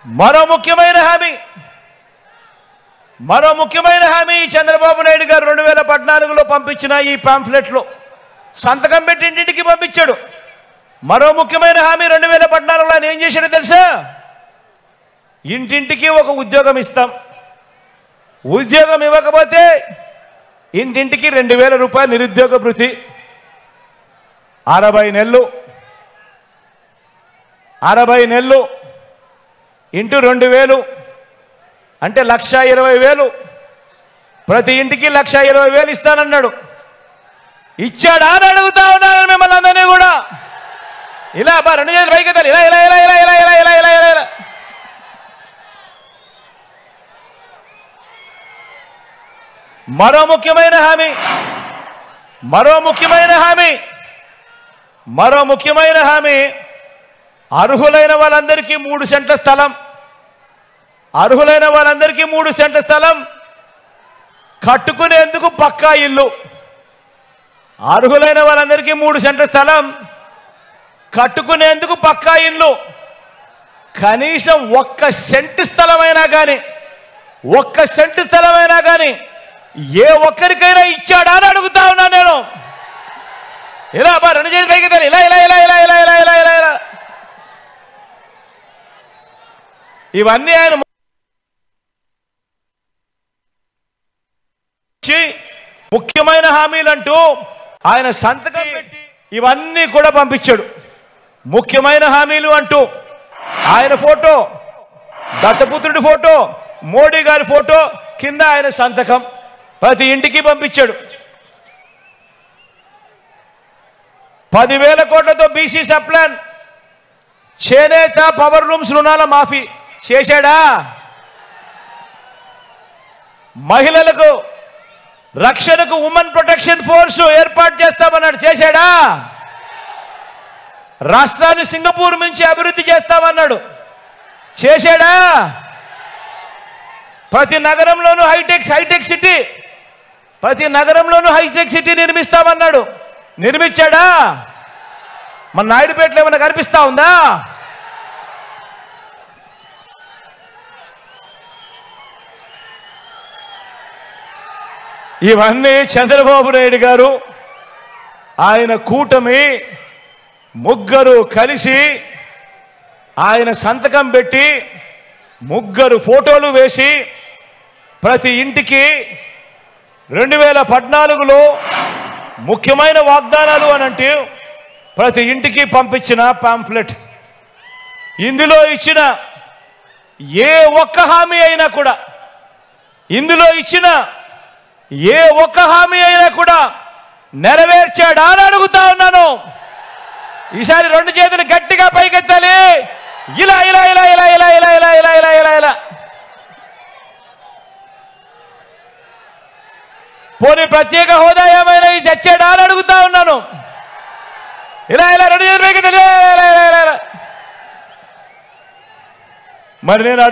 S3: మరో ముఖ్యమైన హామీ చంద్రబాబు నాయుడు గారు 2014లో పంపించిన ఈ పాంఫ్లెట్లో సంతకం పెట్టి ఇంటింటికి పంపించాడు. మరో ముఖ్యమైన హామీ 2014లో ఆయన ఏం చేశాడో తెలుసా? ఇంటింటికి ఒక ఉద్యోగం ఇస్తాం, ఉద్యోగం ఇవ్వకపోతే ఇంటింటికి 2,000 రూపాయలు నిరుద్యోగ భృతి, 60 నెలలు ఇంటూ 2,000 అంటే 1,20,000, ప్రతి ఇంటికి 1,20,000 ఇస్తానన్నాడు. ఇచ్చాడా అని అడుగుతా ఉన్నాను మిమ్మల్ని అందరినీ కూడా. ఇలా అబ్బా, రెండు చేతులు పైకి ఎత్తాలి, ఇలా ఇలా ఇలా ఇలా ఇలా ఇలా ఇలా ఇలా ఇలా ఇలా. మరో ముఖ్యమైన హామీ అర్హులైన వాళ్ళందరికీ 3 సెంట్ల స్థలం, కట్టుకునేందుకు పక్కా ఇల్లు. అర్హులైన వాళ్ళందరికీ 3 సెంట్ల స్థలం, కట్టుకునేందుకు పక్కా ఇల్లు, కనీసం ఒక్క సెంటు స్థలమైనా కానీ ఏ ఒక్కరికైనా ఇచ్చాడా అని అడుగుతా ఉన్నాను నేను. ఇలా అబ్బా 2 చేతులు పైకి ఎత్తాలి. ఇలా ఇలా ఇలా ఇలా ఇలా ఇలా ఇలా ఇలా ఇలా ఇవన్నీ ఆయన ముఖ్యమైన హామీలంటూ ఆయన సంతకం పెట్టి ఇవన్నీ కూడా పంపించాడు. ముఖ్యమైన హామీలు అంటూ ఆయన ఫోటో, దత్తపుత్రుడి ఫోటో, మోడీ గారి ఫోటో కింద ఆయన సంతకం ప్రతి ఇంటికి పంపించాడు. 10,000 కోట్లతో బీసీ సప్లాన్, చేనేత పవర్ లూమ్స్ రుణాల మాఫీ చేశాడా? మహిళలకు రక్షణకు ఉమెన్ ప్రొటెక్షన్ ఫోర్స్ ఏర్పాటు చేస్తామన్నాడు, చేశాడా? రాష్ట్రాన్ని సింగపూర్ నుంచి అభివృద్ధి చేస్తామన్నాడు, చేశాడా? ప్రతి నగరంలోనూ హైటెక్ సిటీ, ప్రతి నగరంలోనూ హైటెక్ సిటీ నిర్మిస్తామన్నాడు, నిర్మించాడా? మన నాయుడుపేటలో ఏమైనా కనిపిస్తా ఉందా? ఇవన్నీ చంద్రబాబు నాయుడు గారు ఆయన కూటమి ముగ్గురు కలిసి ఆయన సంతకం పెట్టి ముగ్గురు ఫోటోలు వేసి ప్రతి ఇంటికి 2014లో ముఖ్యమైన వాగ్దానాలు అనంటే ప్రతి ఇంటికి పంపించిన పాంఫ్లెట్. ఇందులో ఇచ్చిన ఏ ఒక్క హామీ అయినా కూడా, ఇందులో ఇచ్చిన ఏ ఒక్క హామీ అయినా కూడా నెరవేర్చాడా అని అడుగుతా ఉన్నాను. ఈసారి 2 చేతులు గట్టిగా పైకెత్తాలి. ఇలా ఇలా ఇలా ఇలా ఇలా ఇలా ఇలా ఇలా ఇలా ఇలా ఇలా పోనీ ప్రత్యేక హోదా ఏమైనా తెచ్చాడా అని అడుగుతా ఉన్నాను. ఇలా ఇలా 2 చేతులు పైకెత్తాలి. మరి నేను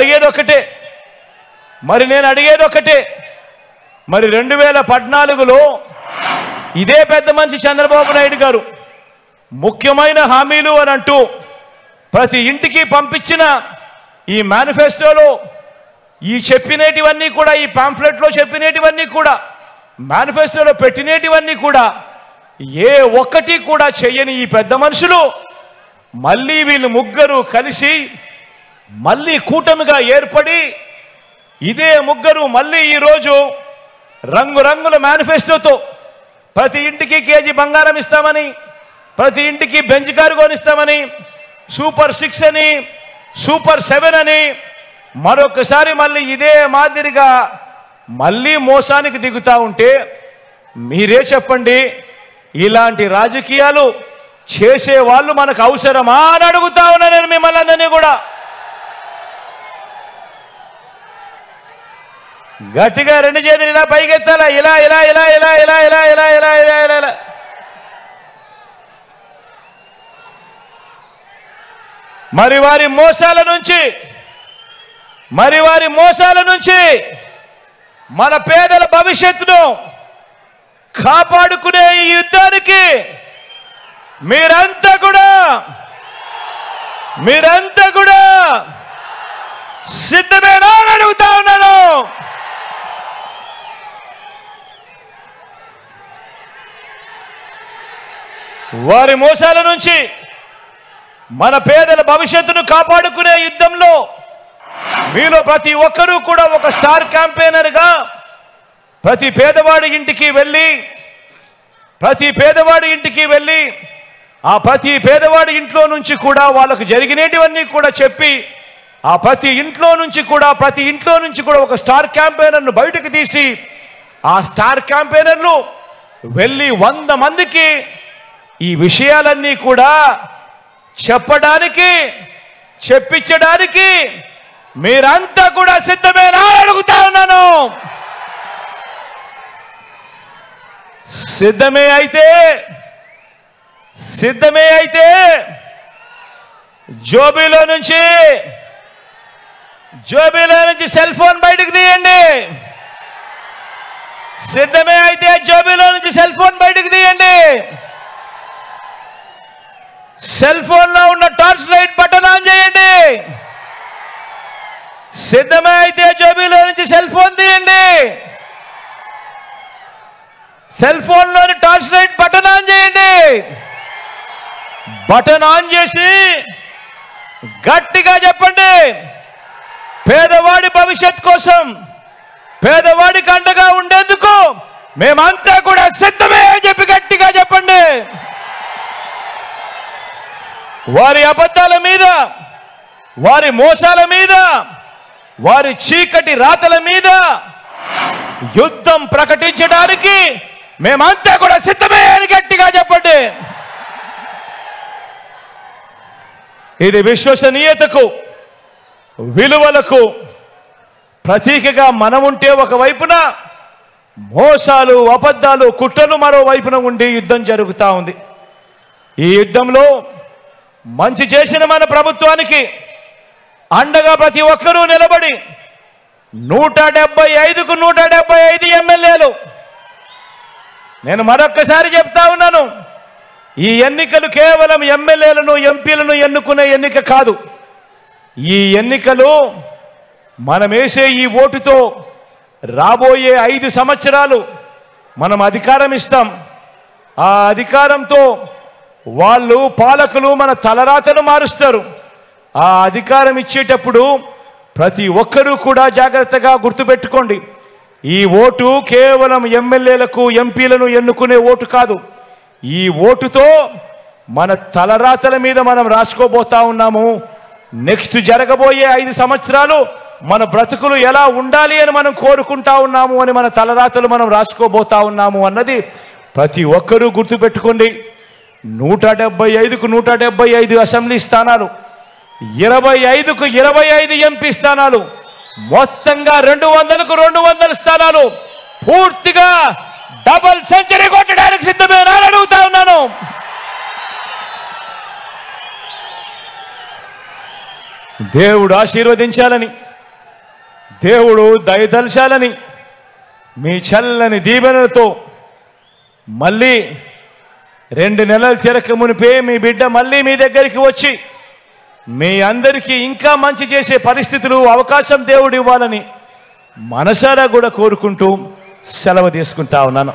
S3: అడిగేది ఒక్కటే, మరి 2014లో ఇదే పెద్ద మనిషి చంద్రబాబు నాయుడు గారు ముఖ్యమైన హామీలు అని అంటూ ప్రతి ఇంటికి పంపించిన ఈ మేనిఫెస్టోలో ఈ చెప్పినటివన్నీ కూడా, ఈ పాంఫ్లెట్లో చెప్పినటివన్నీ కూడా, మేనిఫెస్టోలో పెట్టినటివన్నీ కూడా ఏ ఒక్కటి కూడా చెయ్యని ఈ పెద్ద మనుషులు మళ్ళీ వీళ్ళు ముగ్గురు కలిసి మళ్ళీ కూటమిగా ఏర్పడి ఇదే ముగ్గురు మళ్ళీ ఈరోజు రంగురంగుల మేనిఫెస్టోతో ప్రతి ఇంటికి కేజీ బంగారం ఇస్తామని, ప్రతి ఇంటికి బెంచ్ కారు కొనిస్తామని, సూపర్ 6 అని, సూపర్ 7 అని మరొకసారి మళ్ళీ ఇదే మాదిరిగా మళ్ళీ మోసానికి దిగుతా ఉంటే మీరే చెప్పండి, ఇలాంటి రాజకీయాలు చేసే వాళ్ళు మనకు అవసరమా అని అడుగుతా ఉన్నా నేను మిమ్మల్ని అందరినీ కూడా. గట్టిగా 2 చేతులు ఇలా పైకెత్తాలా. ఇలా ఇలా ఇలా ఇలా ఇలా ఇలా ఇలా ఇలా ఇలా ఇలా ఇలా మరి వారి మోసాల నుంచి మన పేదల భవిష్యత్తును కాపాడుకునే ఈ యుద్ధానికి మీరంతా కూడా సిద్ధమేనా అని అడుగుతా ఉన్నాను. వారి మోసాల నుంచి మన పేదల భవిష్యత్తును కాపాడుకునే యుద్ధంలో మీలో ప్రతి ఒక్కరూ కూడా ఒక స్టార్ క్యాంపెయినర్గా ప్రతి పేదవాడి ఇంటికి వెళ్ళి ఆ ప్రతి పేదవాడి ఇంట్లో నుంచి కూడా వాళ్ళకు జరిగినటివన్నీ కూడా చెప్పి ఆ ప్రతి ఇంట్లో నుంచి కూడా ఒక స్టార్ క్యాంపెయినర్ను బయటకు తీసి ఆ స్టార్ క్యాంపెయినర్లు వెళ్ళి 100 మందికి ఈ విషయాలన్నీ కూడా చెప్పించడానికి మీరంతా కూడా సిద్ధమేనా అడుగుతా ఉన్నాను. సిద్ధమే అయితే జోబీలో నుంచి సెల్ ఫోన్ బయటకు తీయండి. సిద్ధమే అయితే జోబీలో నుంచి సెల్ ఫోన్ బయటకు తీయండి. సెల్ ఫోన్ లో ఉన్న టార్చ్ లైట్ బటన్ ఆన్ చేయండి. సిద్ధమే అయితే జోబీలో నుంచి సెల్ ఫోన్ తీయండి. సెల్ ఫోన్లోని టార్చ్ లైట్ బటన్ ఆన్ చేయండి. బటన్ ఆన్ చేసి గట్టిగా చెప్పండి, పేదవాడి భవిష్యత్ కోసం, పేదవాడికి అండగా ఉండేందుకు మేమంతా కూడా సిద్ధమే అని చెప్పి గట్టిగా చెప్పండి. వారి అబద్ధాల మీద, వారి మోసాల మీద, వారి చీకటి రాతల మీద యుద్ధం ప్రకటించడానికి మేమంతా కూడా సిద్ధమే అని గట్టిగా చెప్పండి. ఇది విశ్వసనీయతకు, విలువలకు ప్రతీకగా మనముంటే ఒకవైపున, మోసాలు, అబద్ధాలు, కుట్రలు మరోవైపున ఉండి యుద్ధం జరుగుతూ ఉంది. ఈ యుద్ధంలో మంచి చేసిన మన ప్రభుత్వానికి అండగా ప్రతి ఒక్కరూ నిలబడి 175కు 175 ఎమ్మెల్యేలు. నేను మరొక్కసారి చెప్తా ఉన్నాను, ఈ ఎన్నికలు కేవలం ఎమ్మెల్యేలను, ఎంపీలను ఎన్నుకునే ఎన్నిక కాదు. ఈ ఎన్నికలు మనం వేసే ఈ ఓటుతో రాబోయే 5 సంవత్సరాలు మనం అధికారం ఇస్తాం. ఆ అధికారంతో వాళ్ళు, పాలకులు మన తలరాతను మారుస్తారు. ఆ అధికారం ఇచ్చేటప్పుడు ప్రతి ఒక్కరూ కూడా జాగ్రత్తగా గుర్తుపెట్టుకోండి, ఈ ఓటు కేవలం ఎమ్మెల్యేలకు, ఎంపీలను ఎన్నుకునే ఓటు కాదు. ఈ ఓటుతో మన తలరాతల మీద మనం రాసుకోబోతా ఉన్నాము. నెక్స్ట్ జరగబోయే 5 సంవత్సరాలు మన బ్రతుకులు ఎలా ఉండాలి అని మనం కోరుకుంటా ఉన్నాము అని మన తలరాతలు మనం రాసుకోబోతా ఉన్నాము అన్నది ప్రతి ఒక్కరూ గుర్తుపెట్టుకోండి. 175కు 175 అసెంబ్లీ స్థానాలు, 25కు 25 ఎంపీ స్థానాలు, మొత్తంగా 200కు 200 స్థానాలు పూర్తిగా డబల్ సెంచరీ కొట్టడానికి సిద్ధమేనా అని అడుగుతా ఉన్నాను. దేవుడు ఆశీర్వదించాలని, దేవుడు దయదల్చాలని మీ చల్లని దీవెనలతో మళ్ళీ 2 నెలలు తిరక మునిపే మీ బిడ్డ మళ్ళీ మీ దగ్గరికి వచ్చి మీ అందరికీ ఇంకా మంచి చేసే పరిస్థితులు, అవకాశం దేవుడు ఇవ్వాలని మనసారా కూడా కోరుకుంటూ సెలవు తీసుకుంటా ఉన్నాను.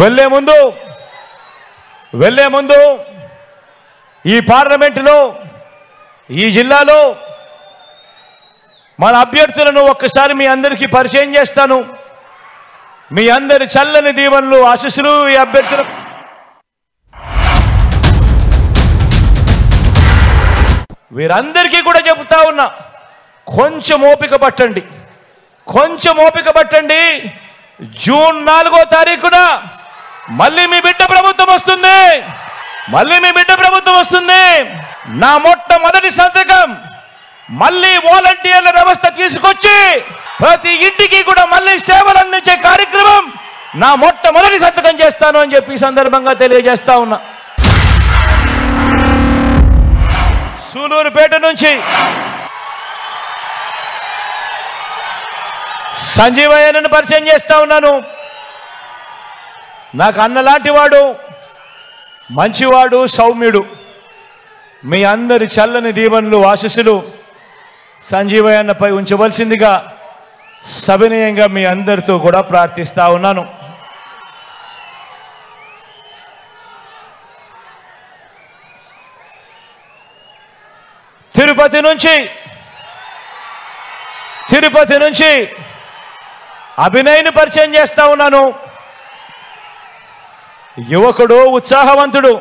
S3: వెళ్ళే ముందు ఈ పార్లమెంటులో, ఈ జిల్లాలో మన అభ్యర్థులను ఒక్కసారి మీ అందరికీ పరిచయం చేస్తాను. మీ అందరి చల్లని దీవెనలు, ఆశీస్సులు ఈ అభ్యర్థులు. వీరందరికీ కూడా చెబుతా ఉన్నా, కొంచెం ఓపిక పట్టండి, కొంచెం ఓపిక పట్టండి. జూన్ 4వ తారీఖున మళ్ళీ మీ బిడ్డ ప్రభుత్వం వస్తుంది, మళ్ళీ మీ బిడ్డ ప్రభుత్వం వస్తుంది. నా మొట్టమొదటి సంతకం మళ్ళీ వాలంటీర్ల వ్యవస్థ తీసుకొచ్చి ప్రతి ఇంటికి కూడా మళ్ళీ సేవలు అందించే కార్యక్రమం నా మొట్టమొదటి సంతకం చేస్తాను అని చెప్పి ఈ సందర్భంగా తెలియజేస్తా ఉన్నా. సూలూరుపేట నుంచి సంజీవయ్యను పరిచయం చేస్తా ఉన్నాను. నాకు అన్నలాంటి వాడు, మంచివాడు, సౌమ్యుడు. మీ అందరి చల్లని దీవెనలు, ఆశీస్సులు సంజీవయ్యపై ఉంచవలసిందిగా సవినయంగా మీ అందరితో కూడా ప్రార్థిస్తా ఉన్నాను. తిరుపతి నుంచి అభినయ్ని పరిచయం చేస్తా ఉన్నాను. యువకుడు, ఉత్సాహవంతుడు,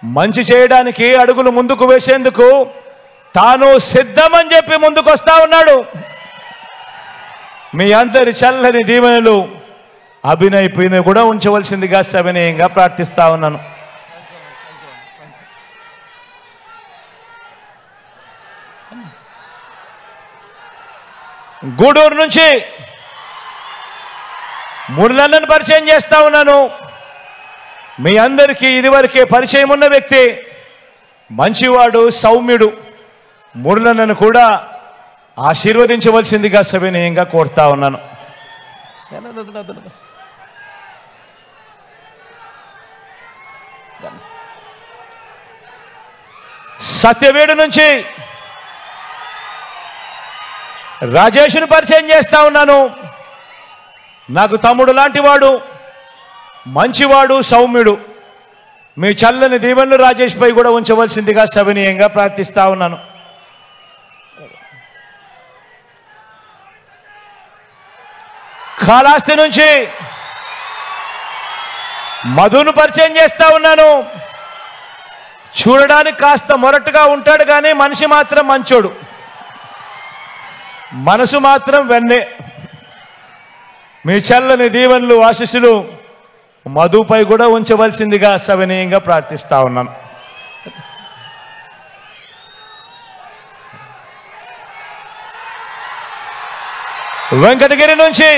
S3: మంచి చేయడానికి అడుగులు ముందుకు వేసేందుకు తాను సిద్ధమని చెప్పి ముందుకు వస్తా ఉన్నాడు. మీ అందరి చల్లని దీవెనలు అభినయ్ పైన కూడా ఉంచవలసిందిగా సవినయంగా ప్రార్థిస్తా ఉన్నాను. గూడూరు నుంచి మురళన్నను పరిచయం చేస్తా ఉన్నాను. మీ అందరికీ ఇదివరకే పరిచయం ఉన్న వ్యక్తి, మంచివాడు, సౌమ్యుడు. మురళన్నను కూడా ఆశీర్వదించవలసిందిగా సవినయంగా కోరుతా ఉన్నాను. సత్యవేడు నుంచి రాజేష్ను పరిచయం చేస్తా ఉన్నాను. నాకు తమ్ముడు లాంటి వాడు, మంచివాడు, సౌమ్యుడు. మీ చల్లని దీవెనలు రాజేష్ పై కూడా ఉంచవలసిందిగా సవినీయంగా ప్రార్థిస్తా ఉన్నాను. కాళహస్తి నుంచి మధును పరిచయం చేస్తా ఉన్నాను. చూడడానికి కాస్త మొరటుగా ఉంటాడు కానీ మనిషి మాత్రం మంచోడు, మనసు మాత్రం వెన్నే. మీ చల్లని దీవెనలు ఆశీస్సులు మధుపై కూడా ఉంచవలసిందిగా సవినీయంగా ప్రార్థిస్తా ఉన్నాను. వెంకటగిరి నుంచి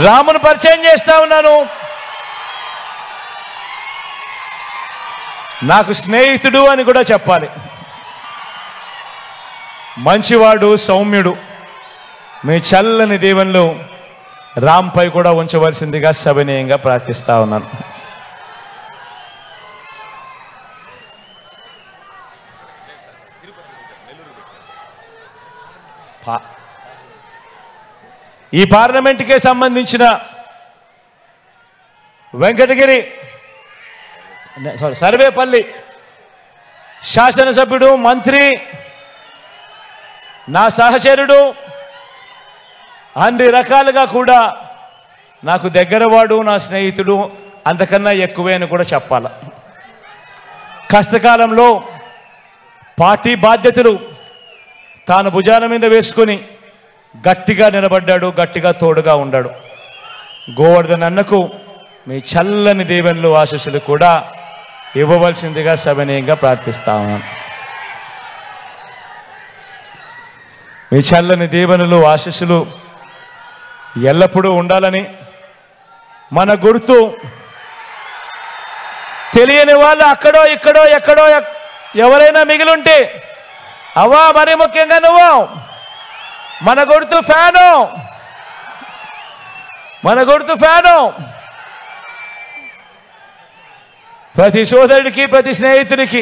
S3: రామును పరిచయం చేస్తా ఉన్నాను. నాకు స్నేహితుడు అని కూడా చెప్పాలి. మంచివాడు, సౌమ్యుడు. మీ చల్లని దీవెనలు రాంపై కూడా ఉంచవలసిందిగా సవినీయంగా ప్రార్థిస్తా ఉన్నాను. ఈ పార్లమెంటుకే సంబంధించిన వెంకటగిరి సర్వేపల్లి శాసనసభ్యుడు, మంత్రి, నా సహచరుడు, అన్ని రకాలుగా కూడా నాకు దగ్గరవాడు, నా స్నేహితుడు, అంతకన్నా ఎక్కువే అని కూడా చెప్పాల. కష్టకాలంలో పార్టీ బాధ్యతలు తాను భుజాల మీద వేసుకొని గట్టిగా నిలబడ్డాడు, గట్టిగా తోడుగా ఉన్నాడు. గోవర్ధన్ అన్నకు మీ చల్లని దీవెనలు ఆశీస్సులు కూడా ఇవ్వవలసిందిగా సవినీయంగా ప్రార్థిస్తా ఉన్నాను. మీ చల్లని దీవెనలు ఆశీస్సులు ఎల్లప్పుడూ ఉండాలని, మన గుర్తు తెలియని వాళ్ళు అక్కడో ఇక్కడో ఎక్కడో ఎవరైనా మిగిలుంటే, అవ్వా మరి ముఖ్యంగా నువ్వు మన గుర్తు ఫ్యాను, మన గుర్తు ఫ్యాను. ప్రతి సోదరుడికి, ప్రతి స్నేహితుడికి,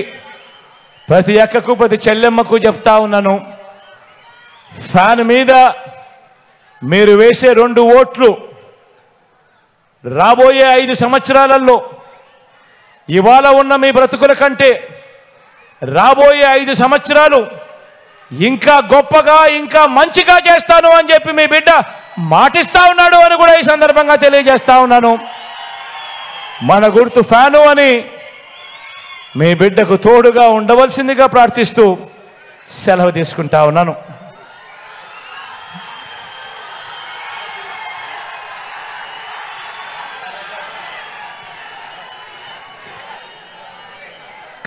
S3: ప్రతి అక్కకు, ప్రతి చెల్లెమ్మకు చెప్తా ఉన్నాను, ఫ్యాన్ మీద మీరు వేసే 2 ఓట్లు రాబోయే 5 సంవత్సరాలలో ఇవాళ ఉన్న మీ బ్రతుకుల కంటే రాబోయే 5 సంవత్సరాలు ఇంకా గొప్పగా, ఇంకా మంచిగా చేస్తాను అని చెప్పి మీ బిడ్డ మాటిస్తా ఉన్నాడు అని కూడా ఈ సందర్భంగా తెలియజేస్తా ఉన్నాను. మన గుర్తు ఫ్యాను అని మీ బిడ్డకు తోడుగా ఉండవలసిందిగా ప్రార్థిస్తూ సెలవు తీసుకుంటా ఉన్నాను.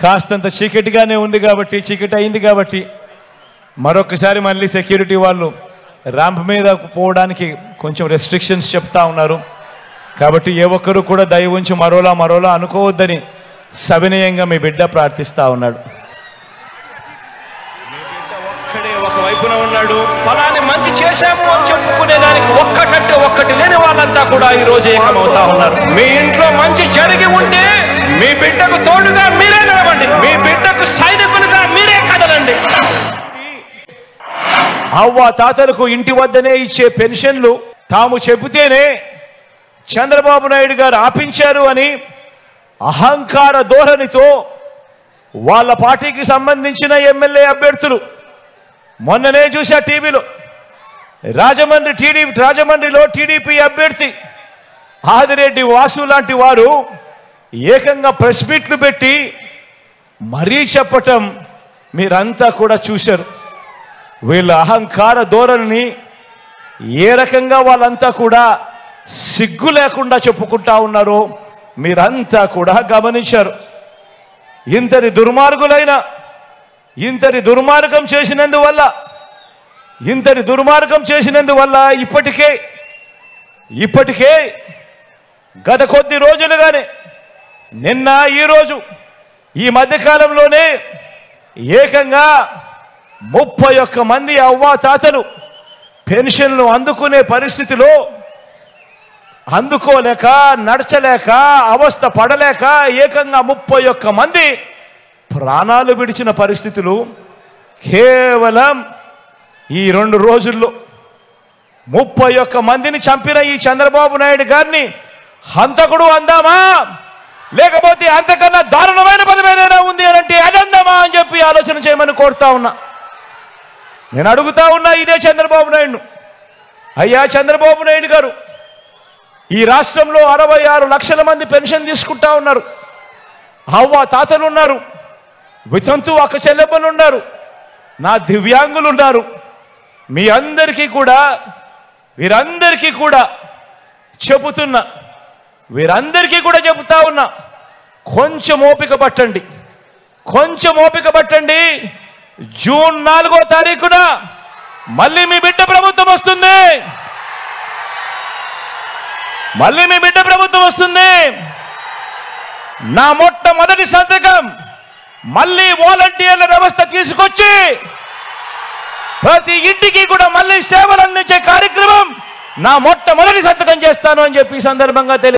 S3: కాస్తంత చీకటిగానే ఉంది కాబట్టి, చీకటి అయింది కాబట్టి మరొకసారి మళ్ళీ సెక్యూరిటీ వాళ్ళు ర్యాంప్ మీద పోవడానికి కొంచెం రెస్ట్రిక్షన్స్ చెప్తా ఉన్నారు. కాబట్టి ఏ ఒక్కరు కూడా దయ ఉంచి మరోలా అనుకోవద్దని సవినయంగా మీ బిడ్డ ప్రార్థిస్తా ఉన్నాడు. ఒక్కడే ఒకవైపున ఉన్నాడు. ఫలాన్ని మంచి చేశాము అని చెప్పుకునేదానికి ఒక్కటంటే ఒక్కటి లేని వాళ్ళంతా కూడా ఈ రోజు ఏకమవుతా ఉన్నారు. మీ ఇంట్లో మంచి జరిగి ఉంటే మీ బిడ్డకు తోడుగా మీరే నిలవండి, మీ బిడ్డకు సైనికులుగా మీరే కదలండి. అవ్వ తాతలకు ఇంటి వద్దనే ఇచ్చే పెన్షన్లు తాము చెబితేనే చంద్రబాబు నాయుడు గారు ఆపించారు అని అహంకార ధోరణితో వాళ్ళ పార్టీకి సంబంధించిన ఎమ్మెల్యే అభ్యర్థులు, మొన్ననే చూసా టీవీలో, రాజమండ్రిలో టీడీపీ అభ్యర్థి ఆదిరెడ్డి వాసు లాంటి వారు ఏకంగా ప్రెస్ మీట్లు పెట్టి మరీ చెప్పటం మీరంతా కూడా చూశారు. వీళ్ళ అహంకార ధోరణిని ఏ రకంగా వాళ్ళంతా కూడా సిగ్గు లేకుండా చెప్పుకుంటా ఉన్నారో మీరంతా కూడా గమనించారు. ఇంతటి దుర్మార్గం చేసినందువల్ల ఇప్పటికే గత కొద్ది రోజులుగానే, నిన్న ఈరోజు ఈ మధ్యకాలంలోనే ఏకంగా 31 మంది అవ్వాతాతలు పెన్షన్లు అందుకునే పరిస్థితిలో అందుకోలేక నడచలేక అవస్థ పడలేక ఏకంగా 31 మంది ప్రాణాలు విడిచిన పరిస్థితులు కేవలం ఈ 2 రోజుల్లో 31 మందిని చంపిన ఈ చంద్రబాబు నాయుడు గారిని హంతకుడు అందామా, లేకపోతే అంతకన్నా దారుణమైన పదమేదైనా ఉంది అని అంటే అదందామా అని చెప్పి ఆలోచన చేయమని కోరుతా ఉన్నా. నేను అడుగుతా ఉన్నా ఇదే చంద్రబాబు నాయుడును, అయ్యా చంద్రబాబు నాయుడు గారు, ఈ రాష్ట్రంలో 66 లక్షల మంది పెన్షన్ తీసుకుంటా ఉన్నారు. అవ్వ తాతలు ఉన్నారు, వితంతు అక్క చెల్లెమ్మలు ఉన్నారు, నా దివ్యాంగులు ఉన్నారు. మీ అందరికీ కూడా వీరందరికీ కూడా చెబుతున్నా, వీరందరికీ కూడా చెబుతా ఉన్నా, కొంచెం ఓపిక పట్టండి, కొంచెం ఓపిక పట్టండి. జూన్ 4వ తారీఖున మళ్ళీ మీ బిడ్డ ప్రభుత్వం వస్తుంది, మళ్ళీ మీ బిడ్డ ప్రభుత్వం వస్తుంది. నా మొట్టమొదటి సంతకం మళ్ళీ వాలంటీర్ల వ్యవస్థ తీసుకొచ్చి ప్రతి ఇంటికి కూడా మళ్ళీ సేవలు అందించే కార్యక్రమం నా మొట్టమొదటి సంతకం చేస్తాను అని చెప్పి ఈ సందర్భంగా